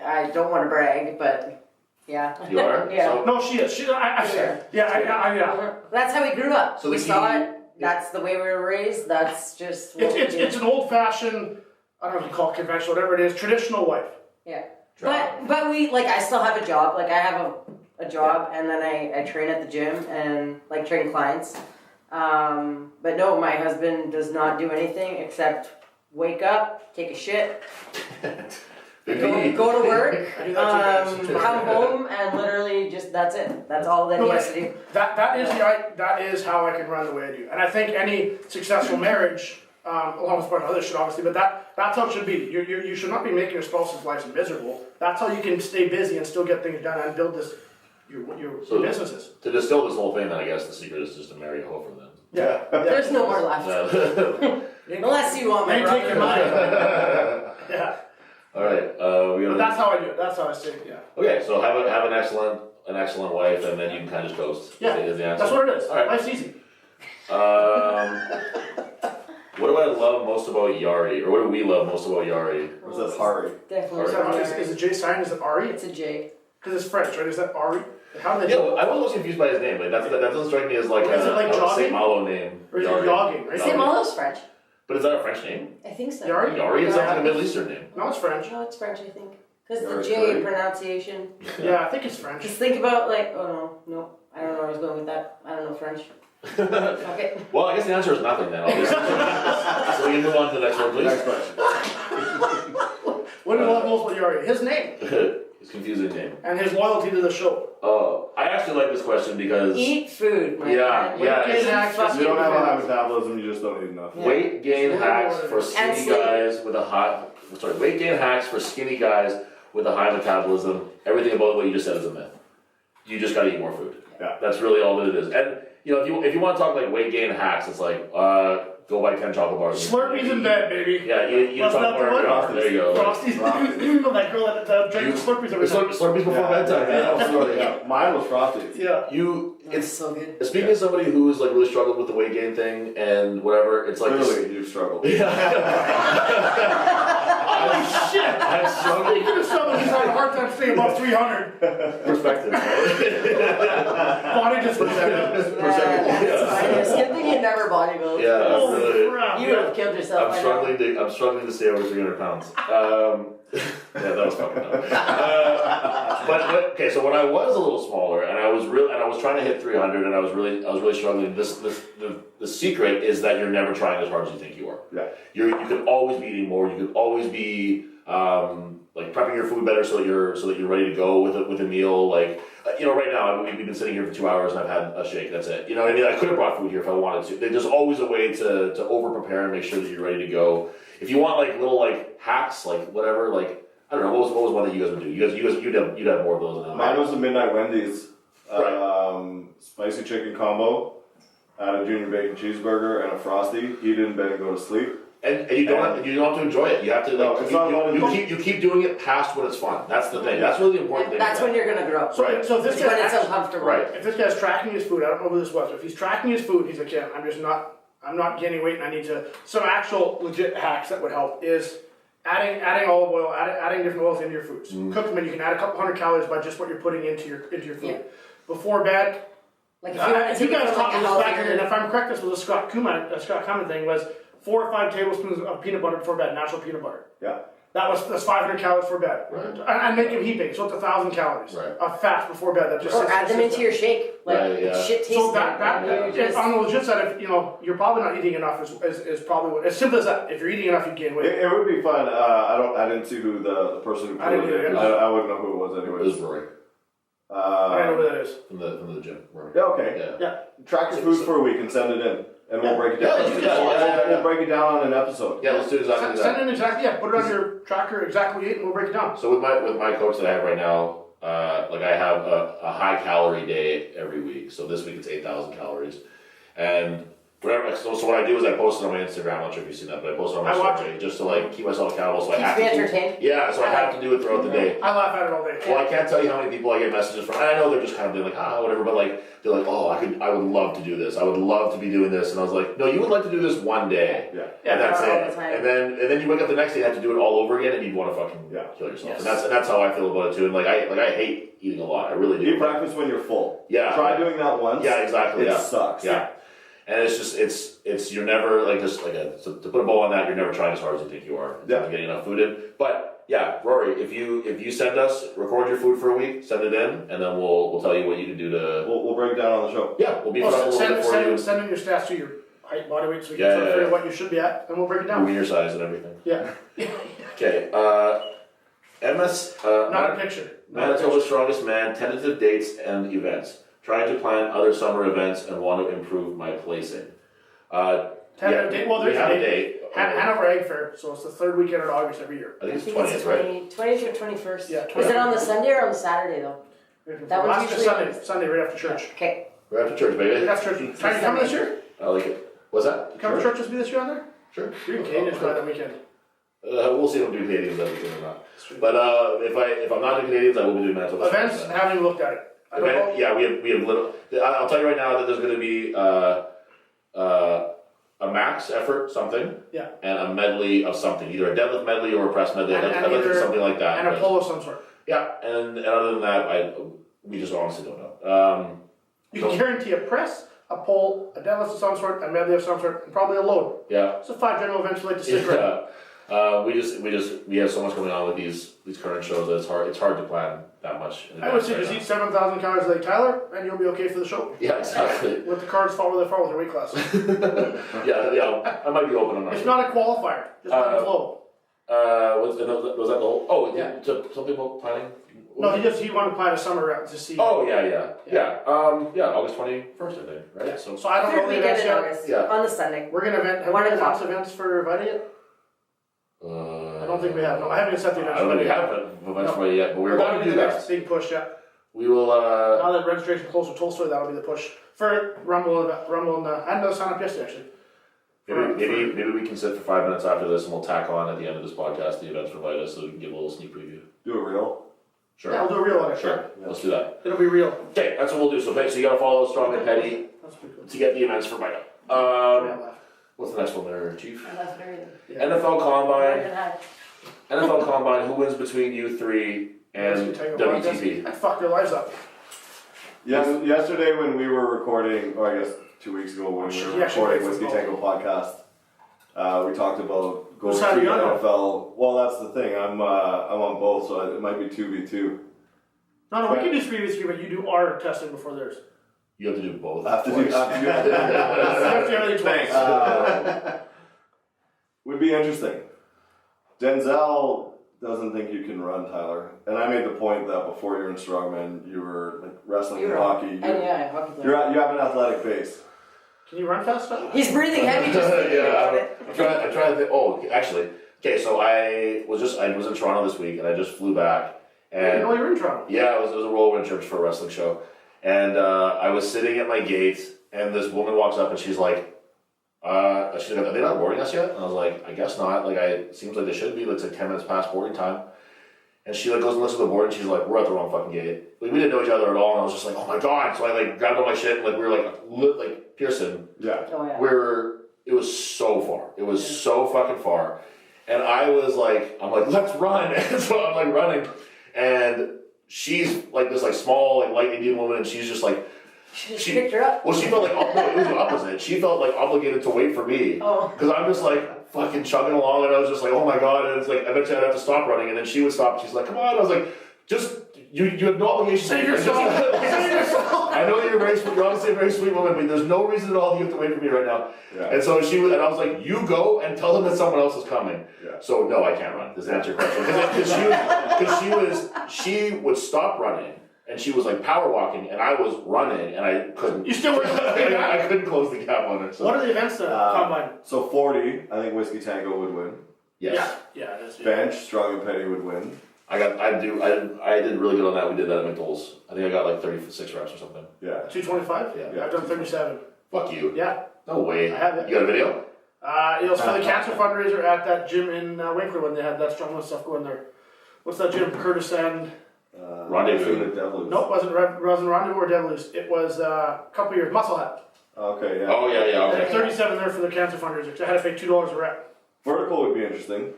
I don't want to brag, but yeah. You are? Yeah. So, No, she is. Yeah. That's how we grew up. So we the saw key- it. That's the way we were raised. That's just what It's an old fashioned, I don't know if you call it conventional, whatever it is, traditional wife. Yeah. But we, like, I still have a job. Like, I have a job, and then I train at the gym and, like, train clients. But no, my husband does not do anything except wake up, take a shit, go to work, I do that too, guys. come home, and literally just, that's it. That's all that he has to do. That is how I can run the way I do. And I think any successful marriage, along with a bunch of other shit obviously, but that's how it should be. You should not be making your spouse's life miserable. That's how you can stay busy and still get things done and build your businesses. to distill this whole thing, then I guess the secret is just to marry a hoe from them. Yeah. There's no more left. Unless you want my They take your money. All Yeah. right. We But gotta, that's how I do it. That's how I say it, yeah. okay, so have an excellent wife, and then you can kind of just coast. Yeah. Is the answer. That's what it is. All right. Life's easy. What do I love most about Yari, or what do we love most about Yari? What's that, Hari? Definitely. Is it J sign? Is it Ari? It's a J. Because it's French, right? Is that Ari? How do they Yeah, do well, it? I was always confused by his name. Like that doesn't strike me as like Is it like a jogging? Saint Malo name. Or is it Yari. jogging, right? St. Malo's French. But is that a French name? I think so. Yari? Yari? It sounds like a Middle Eastern name. No, it's French. No, it's French, I think. Because the Yari's J great. pronunciation. Yeah, I think it's French. Just think about, like, oh no, I don't know where I was going with that. I don't know French. Okay. Well, I guess the answer is nothing then, obviously. So we can move on to the next one, please. Next question. What do you love most about Yari? His name It's a confusing name. and his loyalty to the show. I actually like this question because Eat food, my Yeah, friend. yeah, Eat it's- fucking You don't have a food. high metabolism, you just don't eat enough. Yeah. weight gain Sleep. hacks for And skinny sleep. guys with a high. Sorry, weight gain hacks for skinny guys with a high metabolism. Everything about what you just said is a myth. You just gotta eat more food. Yeah. That's really all that it is. And if you want to talk like weight gain hacks, it's like go buy 10 chocolate bars. Slurpees in bed, baby. Yeah, you What's talk that more. the one? Frosties. There you go. Frosties. That girl that drank Slurpees every time. Slurpees before Yeah. bedtime. Man. Yeah, Absolutely. yeah. Mine was Frosties. Yeah. It's so good. Speaking of somebody who's like really struggled with the weight gain thing and whatever, it's like Clearly, you've struggled. Holy shit! I've struggled. You could have someone who's had a hard time staying above 300. Perspective. Right? Body dysmorphia. That's fine. It's a good thing you never bodybuild. Yeah. Holy Really. crap. You would have killed yourself. I'm struggling to stay over 300 pounds. Yeah, that was fucking dumb. But okay, so when I was a little smaller and I was trying to hit 300 and I was really struggling. The secret is that you're never trying as hard as you think you are. Yeah. You could always be eating more. You could always be like prepping your food better so that you're ready to go with a meal. Like right now we've been sitting here for 2 hours and I've had a shake. That's it. You know what I mean? I could have brought food here if I wanted to. There's always a way to over prepare and make sure that you're ready to go. If you want like little like hacks, like whatever, like I don't know, what was one that you guys would do? You'd have more of those than Mine was the Midnight Wendy's spicy chicken combo, add a junior bacon cheeseburger and a Frosty, eat it in bed and go to sleep. And you don't have to enjoy it. You have to you keep doing it past when it's fun. That's the thing. That's really the important thing. That's when you're gonna grow. So if this It's when guy's it's uncomfortable. Right. if this guy's tracking his food, I don't know who this was, but if he's tracking his food, he's like, yeah, I'm not gaining weight and I need to. Some actual legit hacks that would help is adding olive oil, adding different oils into your foods. Cook them and you can add a couple hundred calories by just what you're putting into your food. Yeah. Before bed, Like if you guys taught me this back in, and healthier. if I'm correct, this was a Scott Cummins thing, was 4 or 5 tablespoons of peanut butter before bed, natural peanut butter. Yeah. That's 500 calories for bed. Right. And make them heaping, so it's 1,000 calories Right. of fat before bed. That just Or sits add them in the into system. your shake. Like Right, yeah. shit tastes So good. that on the legit side, if you're probably not eating enough is probably what. As simple as that. If you're eating enough, you gain weight. It would be fun. I didn't see who the person who I put didn't it in. either. I wouldn't know who it was It anyways. was Rory I don't know who that is. from the gym. Rory. Yeah, okay. Yeah. Yeah. Track your food for a week and send it in. And we'll break it Yeah, down. let's do that. We'll break it down on an episode. Yeah, let's do exactly Send that. in exactly. Yeah. Put it on your tracker exactly what you ate, and we'll break it down. So with my coach that I have right now, like I have a high calorie day every week. So this week it's 8,000 calories, and whatever. So what I do is I post it on my Instagram. I'm not sure if you've seen that, but I post it on my I watch story just to like keep myself accountable. So I Keeps have me to. entertained. Yeah, so I have to do it throughout the day. I laugh at it all day. Well, I can't tell you how many people I get messages from. And I know they're just kind of being like, whatever, but like they're like, oh, I would love to do this. I would love to be doing this. And I was like, no, you would like to do this one day. Yeah. Yeah, And that's all it. the time. And then you wake up the next day and have to do it all over again, and you'd want to fucking kill yourself. Yes. And that's how I feel about it too. And I hate eating a lot. I really do. Eat breakfast when you're full. Yeah. Try doing that once. Yeah, exactly. It Yeah. sucks. Yeah. And it's just it's you're never like just like to put a bow on that. You're never trying as hard as you think you are. In terms of getting enough food in. But yeah, Rory, if you send us record your food for a week, send it in, and then we'll tell you what you can do to. We'll break it down on the show. Yeah, we'll beef it up a little bit for you. Send in your stats to your height, body weight, so we Yeah, can yeah, figure yeah. what you should be at, and we'll break it down. Your size and everything. Yeah. Okay. MS. Not a picture. Manitoba's strongest man. Tentative dates and events. Trying to plan other summer events and want to improve my placing. Tentative date. Well, there's we have a a date. date. Hanover Egg Fair, so it's the third weekend in August every year. I think it's I think 20th, right? 20th or 21st. Yeah, Is it on the Sunday or on the Saturday though? That one's Last usually- Sunday right after church. Okay. We're after church, baby. That's church. Are you coming this year? I like it. What's that? You coming to church with me this year on there? Sure. You're in Canadians by that weekend. We'll see if I'm doing Canadians that weekend or not. But if I'm not doing Canadians, I will be doing Manitoba. Events, I haven't even looked at it. I don't know. Yeah, we have little. I'll tell you right now that there's going to be a max effort something. Yeah. And a medley of something, either a deadlift medley or a press medley. I'd like to do something like that. And a pull of some sort. Yeah, and other than that, we just honestly don't know. You can guarantee a press, a pull, a deadlift of some sort, a medley of some sort, and probably a load. Yeah. So 5 general events we like to stick around. We have so much going on with these current shows that it's hard to plan that much. In I would say advance just right eat 7,000 calories like Tyler, and you'll be okay for the show. now. Yeah, exactly. Let the cards fall where they fall with your weight class. yeah. I might be open on that. It's not a qualifier. Just let it flow. Was that the whole? Oh, Yeah. Something about planning. No, he wanted to plan a summer route to see. Oh yeah. August 21st, I think, right? Yeah. So So I don't know Third the weekend events in yet. August. Yeah. On the Sunday. We're gonna event. Have 1 we o'clock. announced events for inviting it? I don't think we have. No, I haven't set the I events. don't think we yet. have events for it yet, but we're That'll going be to do the that. next big push. Yeah. We will. Now that registration closed with Tolstoy, that'll be the push for Rumble and I had another sign up yesterday actually. Maybe we can sit for 5 minutes after this, and we'll tack on at the end of this podcast the events provide us, so we can give a little sneak preview. Do it real. Sure. Yeah, we'll do a reel on it. Sure. Let's do that. It'll be real. Okay, that's what we'll do. So you got to follow Strong and Petty That's pretty cool. to get the events for Vita. Yeah, What's the next one there, Chief? I left very Yeah. NFL Combine. good. NFL Combine. Who wins between you three and Whiskey Tango WTP? podcast. I fucked their lives up. Yes, yesterday when we were recording, or I guess 2 weeks ago when we were Yeah, she recording played Whiskey football. Tango podcast, We talked about going Whose to side are the you on? NFL. Well, that's the thing. I'm on both, so it might be 2v2. No, we can do 3v3, but you do our testing before theirs. You have to do both. I have to do. You have to only twice. Would be interesting. Denzel doesn't think you can run, Tyler, and I made the point that before you're in strongman, you were like wrestling and hockey. And yeah, hockey player. You have an athletic base. Can you run fast? He's breathing heavy just thinking about it. I'm trying to think. Oh, actually, okay. So I was in Toronto this week, and I just flew back. And You know you're in Toronto. yeah, it was a whirlwind trip for a wrestling show, and I was sitting at my gate, and this woman walks up, and she's like, she's like, "Are they not boarding us yet?" And I was like, "I guess not. Like, it seems like they should be. It's like 10 minutes past boarding time." And she like goes and looks at the board, and she's like, "We're at the wrong fucking gate." Like, we didn't know each other at all, and I was just like, "Oh my god!" So I like grabbed all my shit, and like we were like Pearson. Yeah. Oh, yeah. It was so far. It was so fucking far. And I was like, I'm like, let's run. And so I'm like running. And she's like this like small, like light Indian woman, and she's just like, She picked her up. well, she felt like, no, it was the opposite. She felt like obligated to wait for me. Oh. Because I'm just like fucking chugging along, and I was just like, oh my god. And it's like, eventually I'd have to stop running, and then she would stop, and she's like, come on. I was like, just, you have no obligation. Save yourself. Save yourself. I know you're very sweet, you're obviously a very sweet woman, but there's no reason at all you have to wait for me right now. Yeah. And so and I was like, you go and tell them that someone else is coming. Yeah. So no, I can't run. Does that answer your question? Because she would stop running, and she was like power walking, and I was running, and I couldn't. You still were. I couldn't close the gap on her. So. What are the events that combine? So 40, I think Whiskey Tango would win. Yes. Yeah, it is. Yeah. Bench, Strong and Petty would win. I did really good on that. We did that at McDowell's. I think I got like 36 reps or something. Yeah. 225? Yeah. I've done 37. Fuck you. Yeah. No way. I have it. You got a video? It was for the cancer fundraiser at that gym in Winkler when they had that strongman stuff going there. What's that gym? Curtis and... Rendezvous. Nope, wasn't Rendezvous or Devils. It was a couple years. Muscle Hat. Okay, yeah. Oh, yeah, They okay. had 37 there for the cancer fundraiser. So I had to pay $2 a rep. Vertical would be interesting.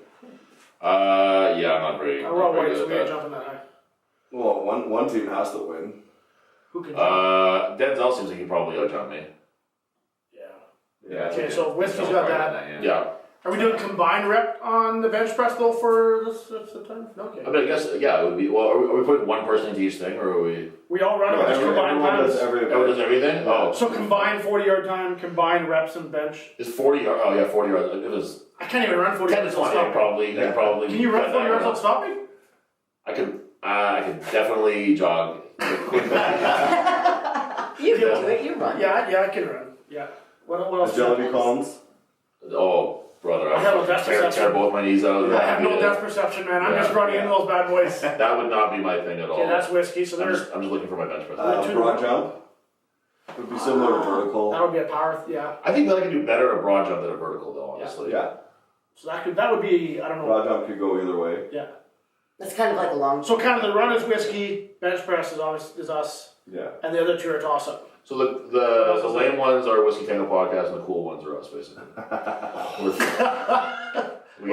Yeah, I'm not very. We're all not very white, so good we at ain't that. jumping that high. Well, one team has to win. Who can jump? Denzel seems like he probably outjumped me. Yeah. Yeah. Okay, so Whiskey's got that. Yeah. Are we doing combined rep on the bench press though for this time? No, okay. I mean, I guess, yeah, it would be. Well, are we putting one person into each thing, or are we. We all run it, just combined Everyone times. does every Everyone does event. everything? Oh. So combined 40-yard time, combined reps and bench. It's 40 yards. Oh, yeah, 40 yards. It was I can't even run 40 10 to yards 20. without stopping. Probably. Can you run cut 40 that yards one without out. stopping? I could definitely jog quickly. You can do it, you run. Yeah, I can run. Yeah. What else? Agility columns. Oh, brother, I have a I best tear perception. both my knees out. I have no depth perception, man. I'm just running into those bad boys. That would not be my thing at all. Okay, that's Whiskey. So I'm there's just looking for my bench press. Broad jump. Would be similar to vertical. that would be a power. Yeah. I think that I can do better at a broad jump than a vertical, though. Honestly. Yeah. So that would be, I don't know. Broad jump could go either way. Yeah. That's kind of like a long. So kind of the run is Whiskey, bench press is us, Yeah. and the other two are toss up. So the lame ones are Whiskey Tango Podcast, and the cool ones are us, basically. What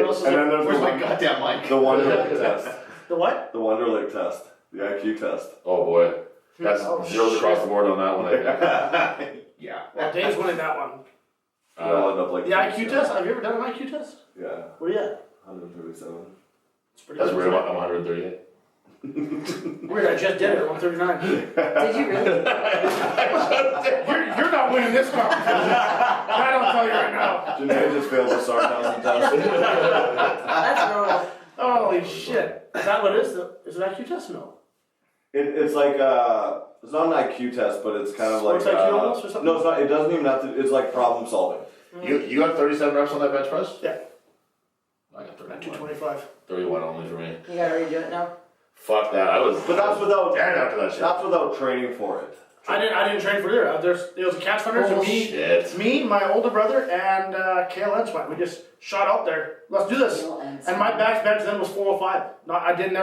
else is And there? then there's Where's the, my goddamn mic? the Wonderlic test. The what? The Wonderlic test. The IQ test. Oh boy, that's Oh, zeros across the board on that one. I think. Yeah. Well, Dave's winning that one. I'll end up like The IQ test? Have you ever done an IQ test? Yeah. Where you at? 137. It's pretty That's good. weird. I'm 138. Weird, I just did it at 139. Did you really? You're not winning this competition. I don't tell you right now. Jenaya just failed the sarcasm test. That's normal. Holy shit. Is that what it is? Is it IQ test? No. It's like it's not an IQ test, but it's kind of like Sports IQ almost or something? No, it's not. It doesn't even have to. It's like problem solving. You got 37 reps on that bench press? Yeah. I got At 31. 225. 31 only for me. You gotta redo it now. Fuck that. But that's without Damn after that shit. that's without training for it. I didn't train for either. There was a catch hunters and Bullshit. me, my older brother, and Kale Edgewine. We just shot out there. Let's do this. And my back bench then was 405. When I did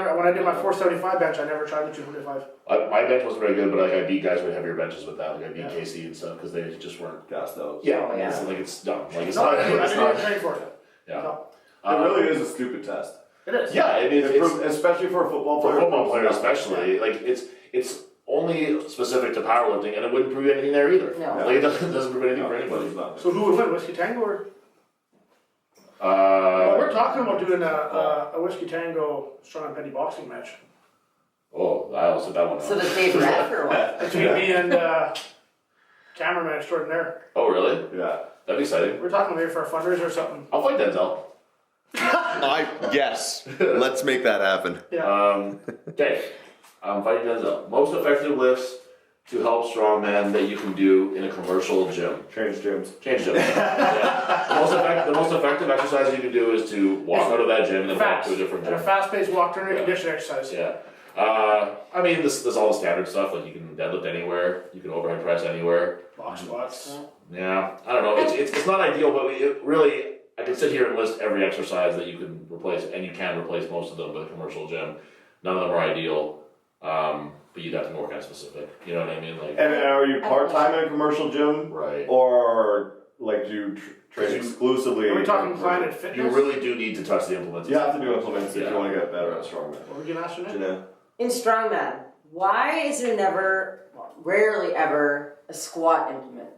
my 475 bench, I never tried the 225. My bench wasn't very good, but like I beat guys with heavier benches with that. Like I beat Yeah. KC and stuff because they just weren't. Gassed out. Yeah, Oh, yeah. It's, like it's dumb. Like it's No, not. I It's didn't even not. train for it. Yeah. No. It really is a stupid test. It is. Yeah, it is. It proves, especially for a football For player. a football player especially, like it's only specific to powerlifting, and it wouldn't prove anything there either. No. Like it doesn't prove anything for No, anybody. it's not. So who would win, Whiskey Tango or? Well, we're talking about doing a Whiskey Tango Strong and Petty boxing match. Oh, I also that one. So does Dave ref or what? Between me and cameraman extraordinaire. Oh, really? Yeah. That'd be exciting. We're talking maybe for a fundraiser or something. I'll fight Denzel. Yes. Let's make that happen. Yeah. Okay. I'm fighting Denzel. Most effective lifts to help strongman that you can do in a commercial gym. Change gyms. Change gym. Yeah. The most effective exercise you can do is to walk out of that gym and then walk to a different And a gym. fast-paced walk during Yeah. a conditioning exercise. Yeah. I mean, this is all the standard stuff. Like you can deadlift anywhere, you can overhead press anywhere. Box squats. Yeah, I don't know. It's not ideal, but really, I can sit here and list every exercise that you can replace, and you can replace most of them with a commercial gym. None of them are ideal, but you'd have to be more kind of specific. You know what I mean? Like, And are you part-time in a commercial gym? right. Or like do you train you- exclusively? Are we talking in Planet commercial- Fitness? You really do need to touch the implements. You have to do implements if Yeah. you want to get better at strongman. What were you gonna ask your name? Jenaya? In strongman, why is there never, rarely ever, a squat implement?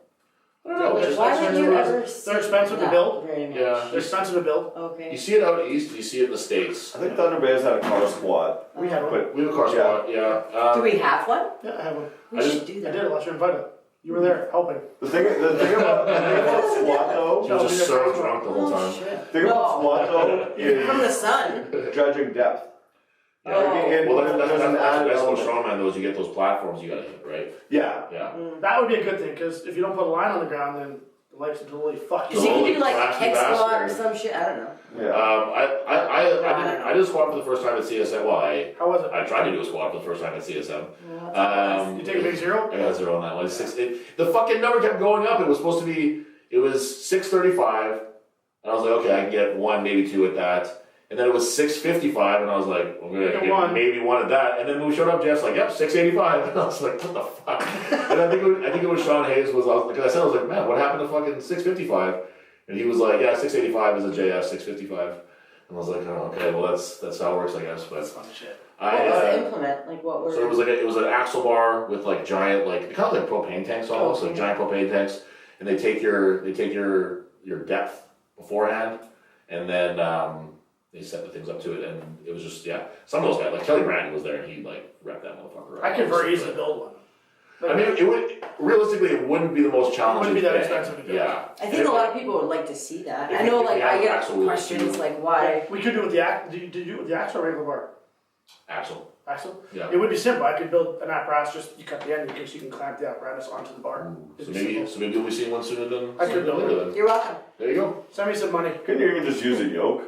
I don't know. Yeah, There's Why would you ever? They're expensive to that build. Very much. Yeah. They're expensive to build. You Okay. see it out east, you see it in the States. I think Thunder Bay's had a car squat, We had one. but We have a car squat, yeah. Do we have one? Yeah, I have one. We I should just- do I that. did it last year. Invited. You were there helping. the thing about squat though, She was just so drunk the whole Oh, time. shit. thing about squat though From the is sun. judging depth. Yeah. Oh. Well, that's there's an added about element. strongman though, is you get those platforms you gotta hit, right? Yeah. Yeah. That would be a good thing because if you don't put a line on the ground, then the legs will totally fuck you. Because you can Holy do like a crap, kick you squat or bastard. some shit. I don't know. Yeah. I did a squat for the first time at CSM. Well, How was it? I tried to do a squat for the first time at CSM. You take a big zero? I got 0 on that one. The fucking number kept going up. It was supposed to be, it was 635, and I was like, okay, I can get 1, maybe 2 at that. And then it was 655, and I was like, I'm gonna get maybe 1 at that. And then when we showed up, Jeff's like, yep, 685. And I was like, what the fuck? And I think it was Sean Hayes because I was like, man, what happened to fucking 655? And he was like, yeah, 685 is a JF, 655. And I was like, oh, okay, well that's how it works, I guess. But That's fun shit. What was the implement? Like what were? so it was an axle bar with like giant, like kind of like propane tanks almost, like giant propane tanks, and they take your depth beforehand, and then they set the things up to it, and it was just some of those guys like Kelly Brandon was there, and he like wrecked that motherfucker up. I could very easily build one. I mean, it wouldn't be the most challenging. It wouldn't be that thing. expensive to build. Yeah, I think a lot of people would like to see that. If I know, you- like if you have I get axle wheels, questions too. like why. We could do it with the axle. Did you do it with the axle or regular bar? axle. Axle? Yeah. It would be simple. I could build an apparatus, just you cut the end because you can clamp the apparatus onto the bar. So It'd be maybe simple. we'll be seeing one sooner than I could build later it. then. You're welcome. There you go. Send me some money. Couldn't you even just use a yoke?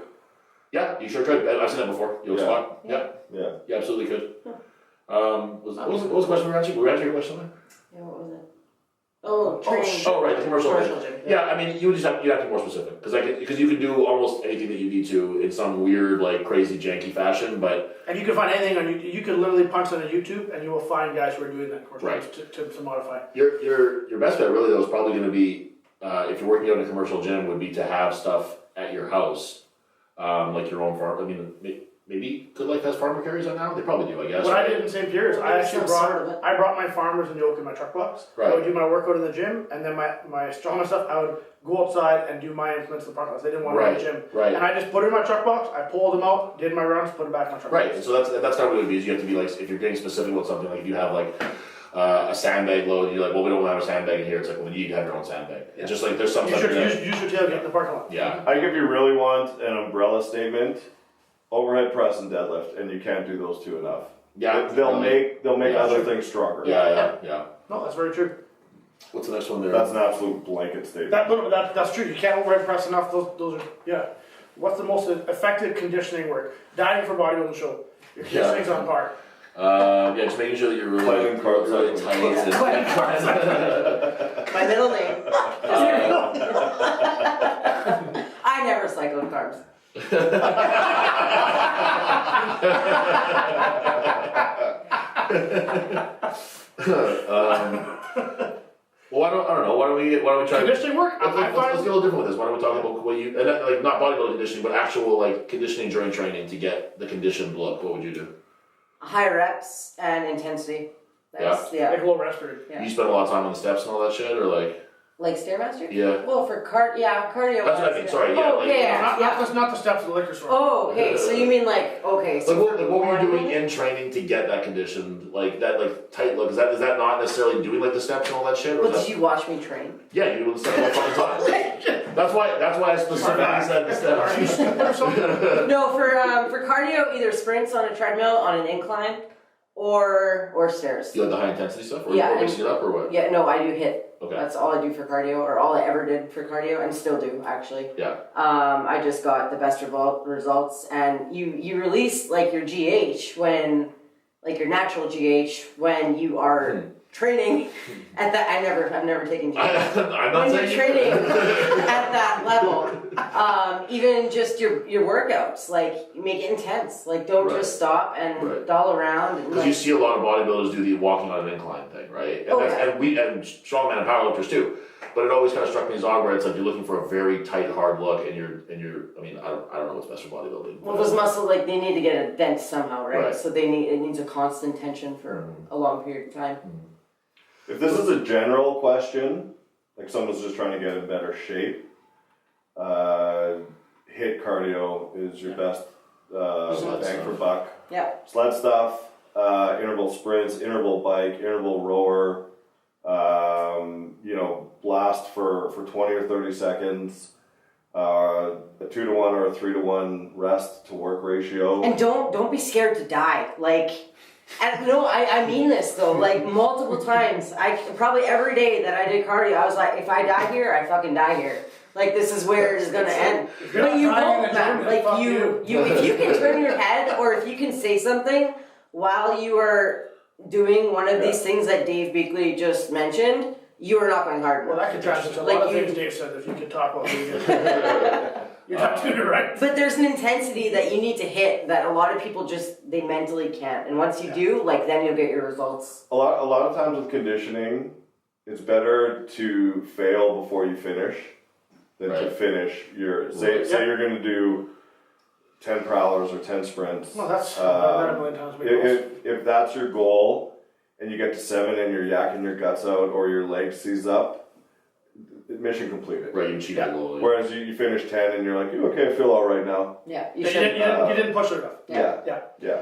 Yeah, you sure could. I've seen that before. Yoke Yeah. squat. Yeah. Yeah. You absolutely could. What was the question we were answering? Were we answering your question? Yeah, what was it? Oh, training. Oh, right, the commercial Commercial gym. gym, Yeah, I mean, you have to be more specific because you can do almost anything that you need to in some weird, like crazy, janky fashion. But And you can find anything on YouTube. You could literally punch on YouTube and you will find guys who are doing that course Right. to modify. your best bet really though is probably going to be if you're working out in a commercial gym would be to have stuff at your house, like your own farm. I mean, maybe Good Life has farmer carries on now. They probably do, I guess. What I right? did in St. Pierre's, I actually Some sort of it. brought my farmers and yoke in my truck box. I Right. would do my workout in the gym, and then my strongman stuff, I would go outside and do my implements in the parking lot. They didn't want to Right, go to the gym. right. And I just put it in my truck box, I pulled them out, did my runs, put it back in my truck Right, box. and so that's kind of what it would be. Is you have to be like, if you're getting specific with something, like if you have like a sandbag load, and you're like, well, we don't have a sandbag in here. It's like, well, then you need to have your own sandbag. It's just like there's some Use stuff. your tailgate in the parking lot. Yeah, I think if you really want an umbrella statement, overhead press and deadlift, and you can't do those two enough. yeah. They'll make Yeah, other sure. things stronger. Yeah. No, that's very true. What's the next one there? That's an absolute blanket statement. That's true. You can't overhead press enough. Those are, yeah. What's the most effective conditioning work? Dieting for bodybuilding show. Your conditioning's on par. Just making sure that you're really, Playing cards really like- tight. My middle name. I never cycled carbs. Well, I don't know. Why don't we try? Conditioning work? Let's get a little different with this. Why don't we talk about what you and like not bodybuilding conditioning, but actual like conditioning during training to get the conditioned look? What would you do? High reps and intensity. That's, Like low rest period. Yeah. You spend a lot of time on the steps and all that shit, or like? Like Stairmaster? Yeah. Well, for cardio. That's what I mean, sorry, yeah, Oh, like- okay, Not the steps of the liquor store. Oh, okay. So you mean like okay? So Like what were you doing in training to get that condition, like that, like tight look? Is that not necessarily doing like the steps and all that shit? Or Well, is did that, you watch me train? yeah, you do the steps all the fucking time. That's why I specifically said the steps. No, for cardio, either sprints on a treadmill on an incline, or stairs. You like the high intensity stuff, or, Yeah, or mixing it up, or what? Yeah, no, I do HIIT. Okay. That's all I do for cardio, or all I ever did for cardio, and still do actually. Yeah. I just got the best results, and you release like your GH when, like your natural GH when you are training at that. I've never taken GH. I'm not When you're saying training at that level, even just your workouts, like you make it intense. Like don't Right. just stop and Right. doll around. And Because you see a lot of bodybuilders do the walking on an incline thing, right? And, Oh, that's, yeah. and strongman and powerlifters too. But it always kind of struck me as odd where it's like you're looking for a very tight, hard look, and you're. I mean, I don't know what's best for bodybuilding. Well, those muscles, like they need to get a dent somehow, right? Right. So it needs a constant tension for a long period of time. If this is a general question, like someone's just trying to get in better shape, HIIT cardio is your best bang for buck. Yeah. Sled stuff, interval sprints, interval bike, interval rower, blast for 20 or 30 seconds, a 2-to-1 or a 3-to-1 rest to work ratio. And don't be scared to die. Like, and no, I mean this though. Like multiple times, probably every day that I did cardio, I was like, if I die here, I fucking die here. Like this is where it is gonna end. But you won't, man. Like you, if you can turn your head, or if you can say something while you are doing one of these things that Dave Beakley just mentioned, you are not going hard Well, enough. that could translate to a Like lot of you- things Dave said. If you could talk about it, you're not doing it right. But there's an intensity that you need to hit that a lot of people they mentally can't. And once you do, like then you'll get your results. A lot of times with conditioning, it's better to fail before you finish than to Right. finish say you're going to do 10 prowlers or 10 sprints. Well, that's a million times big goals. If that's your goal and you get to 7 and you're yakking your guts out or your leg seize up, mission completed. Right, you cheated a little. Whereas you finish 10 and you're like, okay, I feel all right now. Yeah, You didn't push it enough. Yeah. Yeah.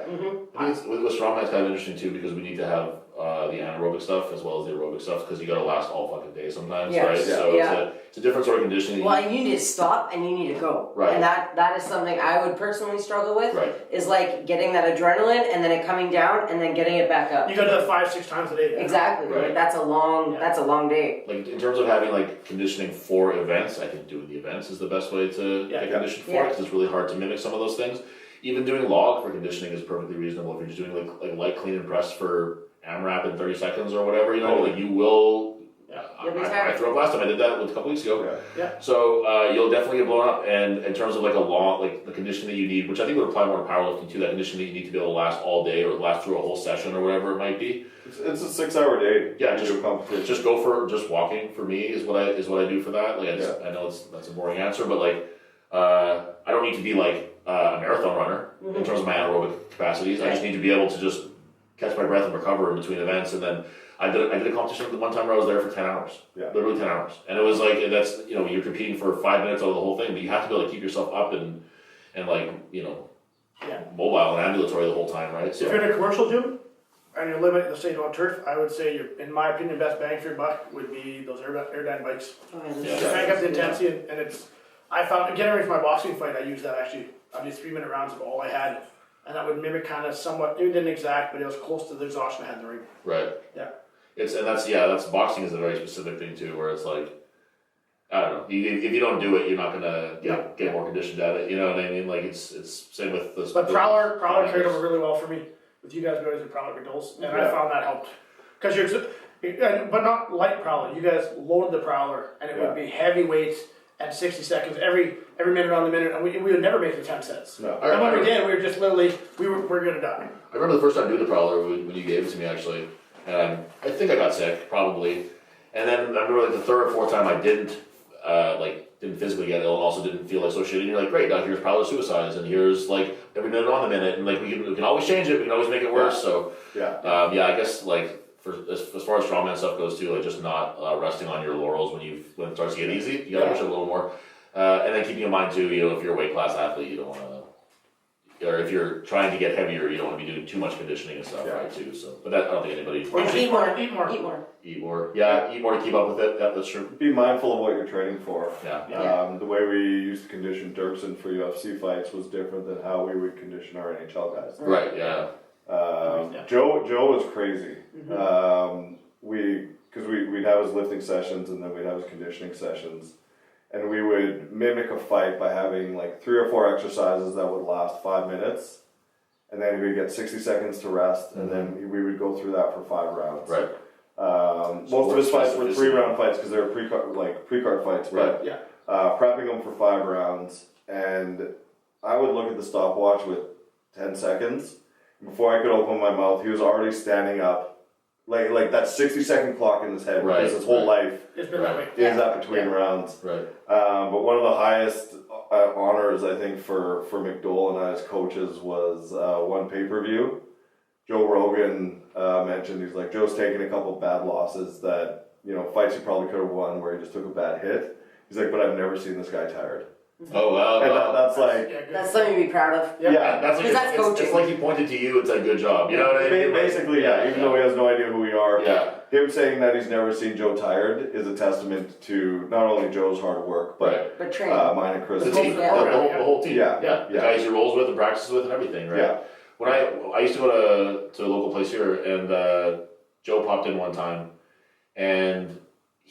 I think with strongman it's kind of interesting too because we need to have the anaerobic stuff as well as the aerobic stuff because you got to last all fucking day sometimes, Yes. right? Yeah. So Yeah. it's a different sort of conditioning. Well, you need to stop and you need to go. Right. And that is something I would personally struggle with. Right. Is like getting that adrenaline and then it coming down and then getting it back up. You got to do it 5-6 times a day. Exactly. Right. Like that's a long day. Like in terms of having like conditioning for events, I think doing the events is the best way to get conditioned for it because it's really hard to mimic some of those things. Even doing log for conditioning is perfectly reasonable if you're just doing like light clean and press for AMRAP in 30 seconds or whatever, like you will. You'll be I tired. threw up last time I did that a couple weeks ago. Yeah. So you'll definitely get blown up. And in terms of like the conditioning that you need, which I think would apply more to powerlifting too, that conditioning that you need to be able to last all day or last through a whole session or whatever it might be. It's a 6-hour day. Yeah, to do a competition. Just go for just walking for me is what I do for that. Like I know that's a boring answer, but like I don't need to be like a marathon runner in terms of my anaerobic capacities. I just need to be able to just catch my breath and recover in between events. And then I did a competition the one time where I was there for 10 hours, literally 10 hours, and it was like that's you're competing for 5 minutes out of the whole thing, but you have to be able to keep yourself up and like mobile and ambulatory the whole time, right? So If you're in a commercial gym and you're limited, let's say on turf, I would say in my opinion, best bang for your buck would be those airdyne bikes. Just crank up the intensity, and it's. I found getting ready for my boxing fight, I used that actually. I did 3-minute rounds of all I had, and that would mimic kind of somewhat. It didn't exact, but it was close to the exhaustion I had in the ring. right. Yeah. That's boxing is a very specific thing too, where it's like I don't know. If you don't do it, you're not gonna get more conditioned at it. You know what I mean? Like it's same with the. But Prowler carried over really well for me. With you guys, we always did Prowler goals, and I found that helped because but not light Prowler. You guys loaded the Prowler, and it would be heavy weights at 60 seconds every minute on the minute, and we would never make the 10 sets. No. And when we did, we were just literally we're gonna die. I remember the first time doing the Prowler when you gave it to me actually, and I think I got sick probably, and then I remember like the third or fourth time I didn't physically get ill and also didn't feel like so shitty. And you're like, great, now here's Prowler suicides, and here's like every minute on the minute, and like we can always change it, we can always make it worse. So I guess like as far as strongman stuff goes too, like just not resting on your laurels when it starts to get easy. You gotta push it a little more, and then keeping in mind too, if you're a weight class athlete, you don't want to, or if you're trying to get heavier, you don't want to be doing too much conditioning and stuff, right? Too. So, but that I don't think anybody. Or just Eat more. Eat more. Yeah, eat more to keep up with it. Yeah, that's true. Be mindful of what you're training for. Yeah. The way we used to condition Dirksen for UFC fights was different than how we would condition our NHL guys. Right. Yeah. Joe was crazy. We'd have his lifting sessions and then we'd have his conditioning sessions, and we would mimic a fight by having like 3 or 4 exercises that would last 5 minutes, and then we'd get 60 seconds to rest, and then we would go through that for 5 rounds. Right. Most of his fights were 3-round fights because they were pre-card fights, but prepping them for 5 rounds, and I would look at the stopwatch with 10 seconds. Before I could open my mouth, he was already standing up. Like that 60-second clock in his head, because his whole life It's been that way. is that between rounds. Right. But one of the highest honors, I think, for McDowell and I as coaches was one pay-per-view. Joe Rogan mentioned, he's like, Joe's taken a couple bad losses that, fights he probably could have won where he just took a bad hit. He's like, but I've never seen this guy tired. Oh wow! And that's like That's something to be proud of. That's like That's coaching. it's like he pointed to you. It's like good job. You know what I mean? Basically, even though he has no idea who we are. Yeah. Him saying that he's never seen Joe tired is a testament to not only Joe's hard work, but But train. mine and Chris. The team, Yeah. the whole team. Yeah. The guys he rolls with and practices with and everything, right? Yeah. When I used to go to a local place here, and Joe popped in one time, and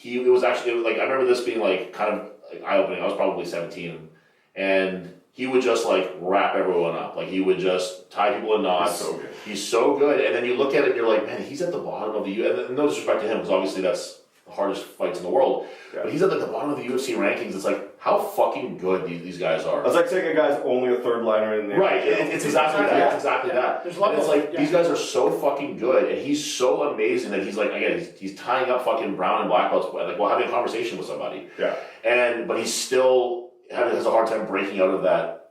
it was like I remember this being like kind of like eye opening. I was probably 17, and he would just like wrap everyone up. Like he would just tie people in knots. He's so good. He's so good, and then you look at it and you're like, man, he's at the bottom of the UFC. And no disrespect to him, because obviously that's the hardest fights in the world. Yeah. But he's at the bottom of the UFC rankings. It's like how fucking good these guys are. It's like saying a guy's only a third liner in the Right, it's exactly that. It's exactly that. There's And levels. it's like these guys are so fucking good, and he's so amazing that he's like again, he's tying up fucking brown and black belts, like while having a conversation with somebody. Yeah. But he's still has a hard time breaking out of that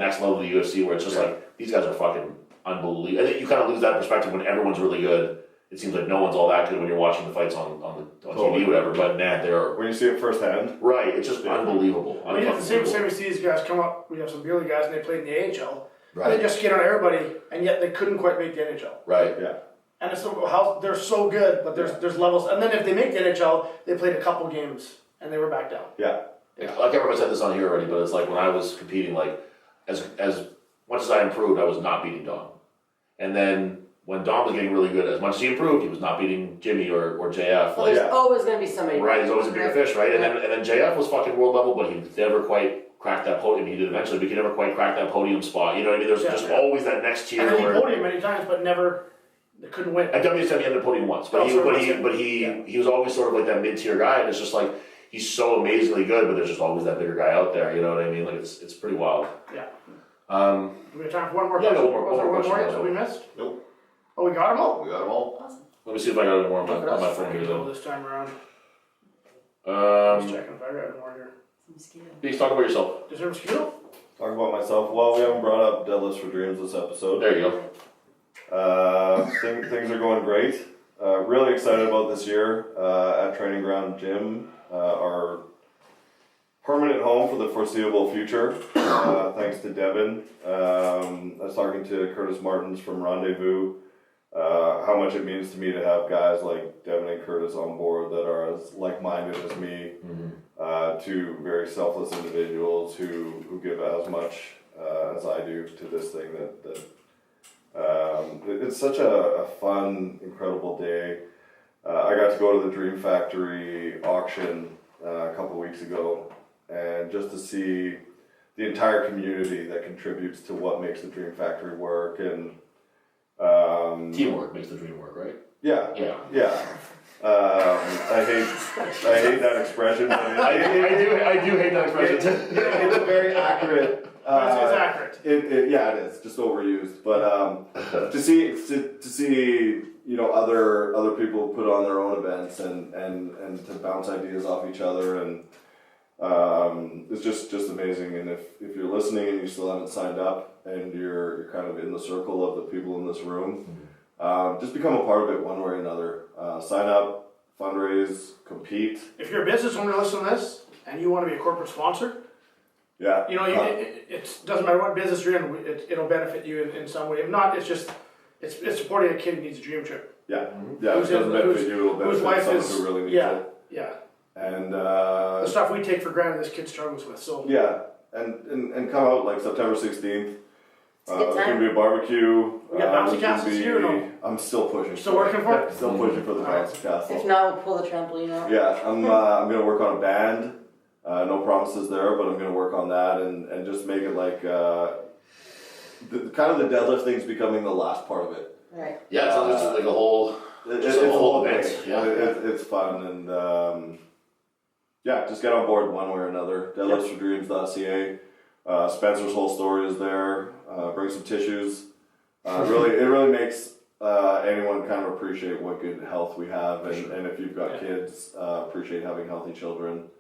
next level of the UFC where it's just like these guys are fucking unbelievable. And you kind of lose that perspective when everyone's really good. It seems like no one's all that good when you're watching the fights on TV, whatever. But man, they're When you see it firsthand. right. It's just unbelievable. I mean, it's the same Unfucking as these guys come up. We have some Beerly guys, and they played in the AHL. Right. And they just skate on everybody, and yet they couldn't quite make the NHL. right. Yeah. And it's how they're so good, but there's levels. And then if they make the NHL, they played a couple games, and they were back down. Yeah. I can't remember if I said this on here already, but it's like when I was competing, like as much as I improved, I was not beating Dom. And then when Dom was getting really good, as much as he improved, he was not beating Jimmy or JF. Well, Like, there's always going to be somebody. right, he's always a bigger fish, right? And then JF was fucking world level, but he never quite cracked that podium. He did eventually, but he never quite cracked that podium spot. You know what I mean? There's just always that next tier And then he where. podium many times, but never, they couldn't win. At WSM, he ended up podium once, but he was always sort of like that mid tier guy, and it's just like he's so amazingly good, but there's just always that bigger guy out there. You know what I mean? Like it's pretty wild. Yeah. Um, Do we have time for one more Yeah, question? one more Was there one question, more that we missed? Nope. Oh, we got them all? We got them all. Awesome. Let me see if I got any more on Look at my us phone here fucking go though. this time around. Just Um, checking if I got any more here. please talk about yourself. Is there a mosquito? Talk about myself. Well, we haven't brought up Deadlifts for Dreams this episode. There you go. Things are going great. Really excited about this year at Training Ground Gym, our permanent home for the foreseeable future. Thanks to Devin. I was talking to Curtis Martins from Rendezvous. How much it means to me to have guys like Devin and Curtis on board that are as like-minded as me. Two very selfless individuals who give as much as I do to this thing. It's such a fun, incredible day. I got to go to the Dream Factory auction a couple weeks ago, and just to see the entire community that contributes to what makes the Dream Factory work, and Teamwork makes the dream work, right? yeah. I hate that expression. But I do hate that expression. it's a very accurate. It's accurate. It is just overused, but to see other people put on their own events and to bounce ideas off each other, and it's just amazing. And if you're listening and you still haven't signed up and you're kind of in the circle of the people in this room, just become a part of it one way or another. Sign up, fundraise, compete. If you're a business owner listening to this and you want to be a corporate sponsor, Yeah. it doesn't matter what business you're in, it'll benefit you in some way. If not, it's supporting a kid who needs a dream trip. Yeah, it doesn't benefit you, it'll benefit someone who really needs it. Yeah. And the stuff we take for granted this kid struggles with. So yeah, and come out like September 16th. It's a good It's time. gonna be a barbecue. We got bouncy it's gonna castles here or no? I'm still pushing. Still working for it? Still pushing for the Alright. bouncy castle. If not, we'll pull the trampoline out. Yeah, I'm gonna work on a band. No promises there, but I'm gonna work on that and just make it like kind of the deadlift thing's becoming the last part of it. Right. Yeah, so it's like a whole. It's a a whole event. thing. Yeah. It's fun and yeah, just get on board one way or another. Deadliftsfordreams.ca. Spencer's whole story is there. Bring some tissues. It really makes anyone kind of appreciate what good health we have, and if you've got kids, appreciate having healthy children.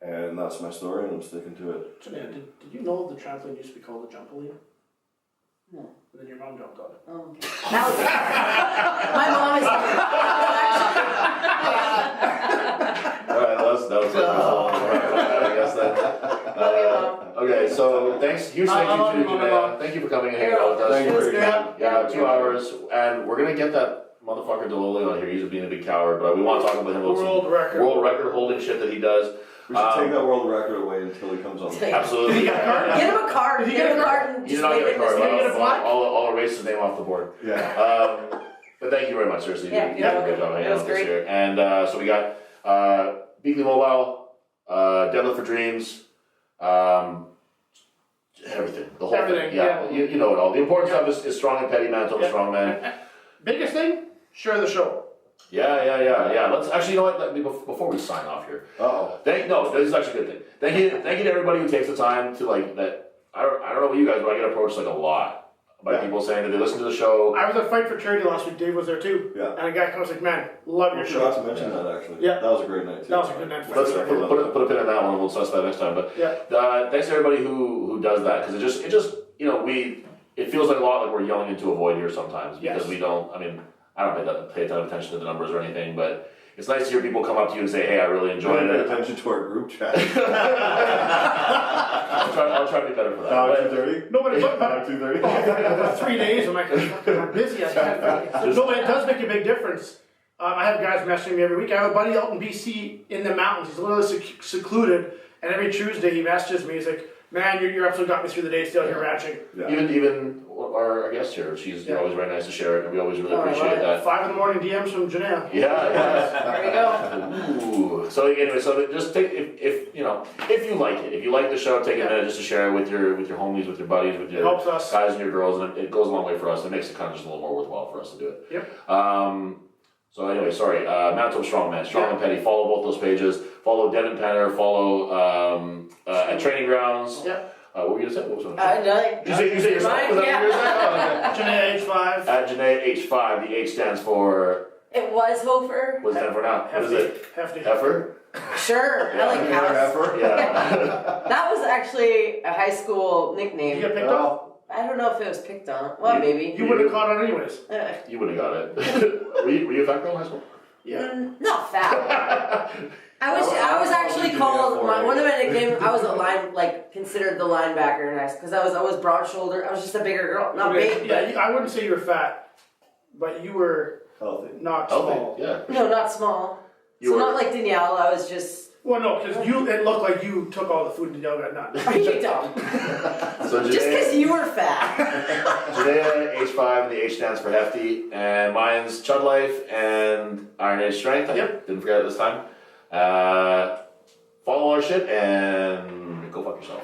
And that's my story, and I'm sticking to it. Jenaya, did you know the trampoline used to be called the Jumpaline? No. And then your mom jumped on it. Oh, okay. That was my mom is. Alright, that was it. I guess that. Okay, so huge thank you to Jenaya. Thank you for coming and hanging out with us. Thank you for your great. time. Yeah, 2 hours, and we're gonna get that motherfucker Deloli on here. He's being a big coward, but we want to talk about him about World record. world record holding shit that he does. We should take that world record away until he comes on. Absolutely. Did he get a card? Get him a card. Did he Get get him a a card? card and He just did not wave get a it card. in his Did he get a plaque? I'll erase his name off the board. Yeah. But thank you very much, seriously. Yeah, You did a good job hanging it out was with us great. here. And so we got Beakley Mobile, Deadlift for Dreams, everything. The whole Everything, thing. Yeah, yeah. you know it all. The important stuff is strong and petty man, total Yeah. strong man. Biggest thing? Share the show. Yeah. Let's actually, you know what? Before we sign off here, Uh-oh. this is actually a good thing. Thank you to everybody who takes the time to like that. I don't know about you guys, but I get approached like a lot by people saying that they listen to the show. I was at Fight for Charity last week. Dave was there too. Yeah. And a guy comes like, man, love I your forgot show. to mention that actually. Yeah. That was a great night too. That was a good night. Let's put a pin in that one, and we'll discuss that next time. But Yeah. thanks to everybody who does that, because it just it feels like a lot like we're yelling into a void here sometimes because Yes. we don't. I mean, I don't pay a ton of attention to the numbers or anything, but it's nice to hear people come up to you and say, "Hey, I really enjoyed Pay it." attention to our group chat. I'll try to be better for that. Now But- 2:30. Nobody but Now 2:30. for 3 days, I'm like, I'm busy. I can't. No, but it does make a big difference. I have guys messaging me every week. I have a buddy out in BC in the mountains. He's a little secluded, and every Tuesday he messages me. He's like, "Man, your episode got me through the day. Still here ranching." Yeah. Even our guest here, she's always very nice to share it, and we always really Oh, I appreciate love it. that. 5 a.m. DMs from Jenaya. Yeah. There we go. Ooh. So anyway, just take if you like it, if you like the show, take a minute just to share it with your homies, with your buddies, with It your helps us. guys and your girls, and it goes a long way for us. It makes it kind of just a little more worthwhile for us to do it. Yep. So anyway, sorry. Manitoba Strongman, Strong and Petty. Follow both those pages. Follow Devin Penner. Follow at Training Grounds. Yep. What were you gonna say? What was it? You say yourself? Was that what you were saying? Oh, okay. Jenaya H5. At Jenaya H5, the H stands for. It was Hofer. What's it stand for now? What is it? Hefty. Heifer? Sure, I like Inner cows. effort. Yeah. That was actually a high school You nickname. get picked up? I don't know if it was picked on. Well, maybe. You wouldn't have caught on anyways. You would have got it. were you a fat girl in high school? Yeah. Not fat. I was actually called one of my nicknames. I was considered the linebacker in high school because I was broad shouldered. I was just a bigger girl, not big. Yeah, I wouldn't say you were fat, but you were Healthy. not Healthy, small. yeah. No, not small. You were- Not like Danielle. I was just. Well, no, because it looked like you took all the food and Danielle got none. Are you dumb? So Just because you were fat. Jenaya H5, the H stands for hefty, and mine's Chud Life and Iron Age Strength. I didn't forget it this time. Follow our shit and go fuck yourself.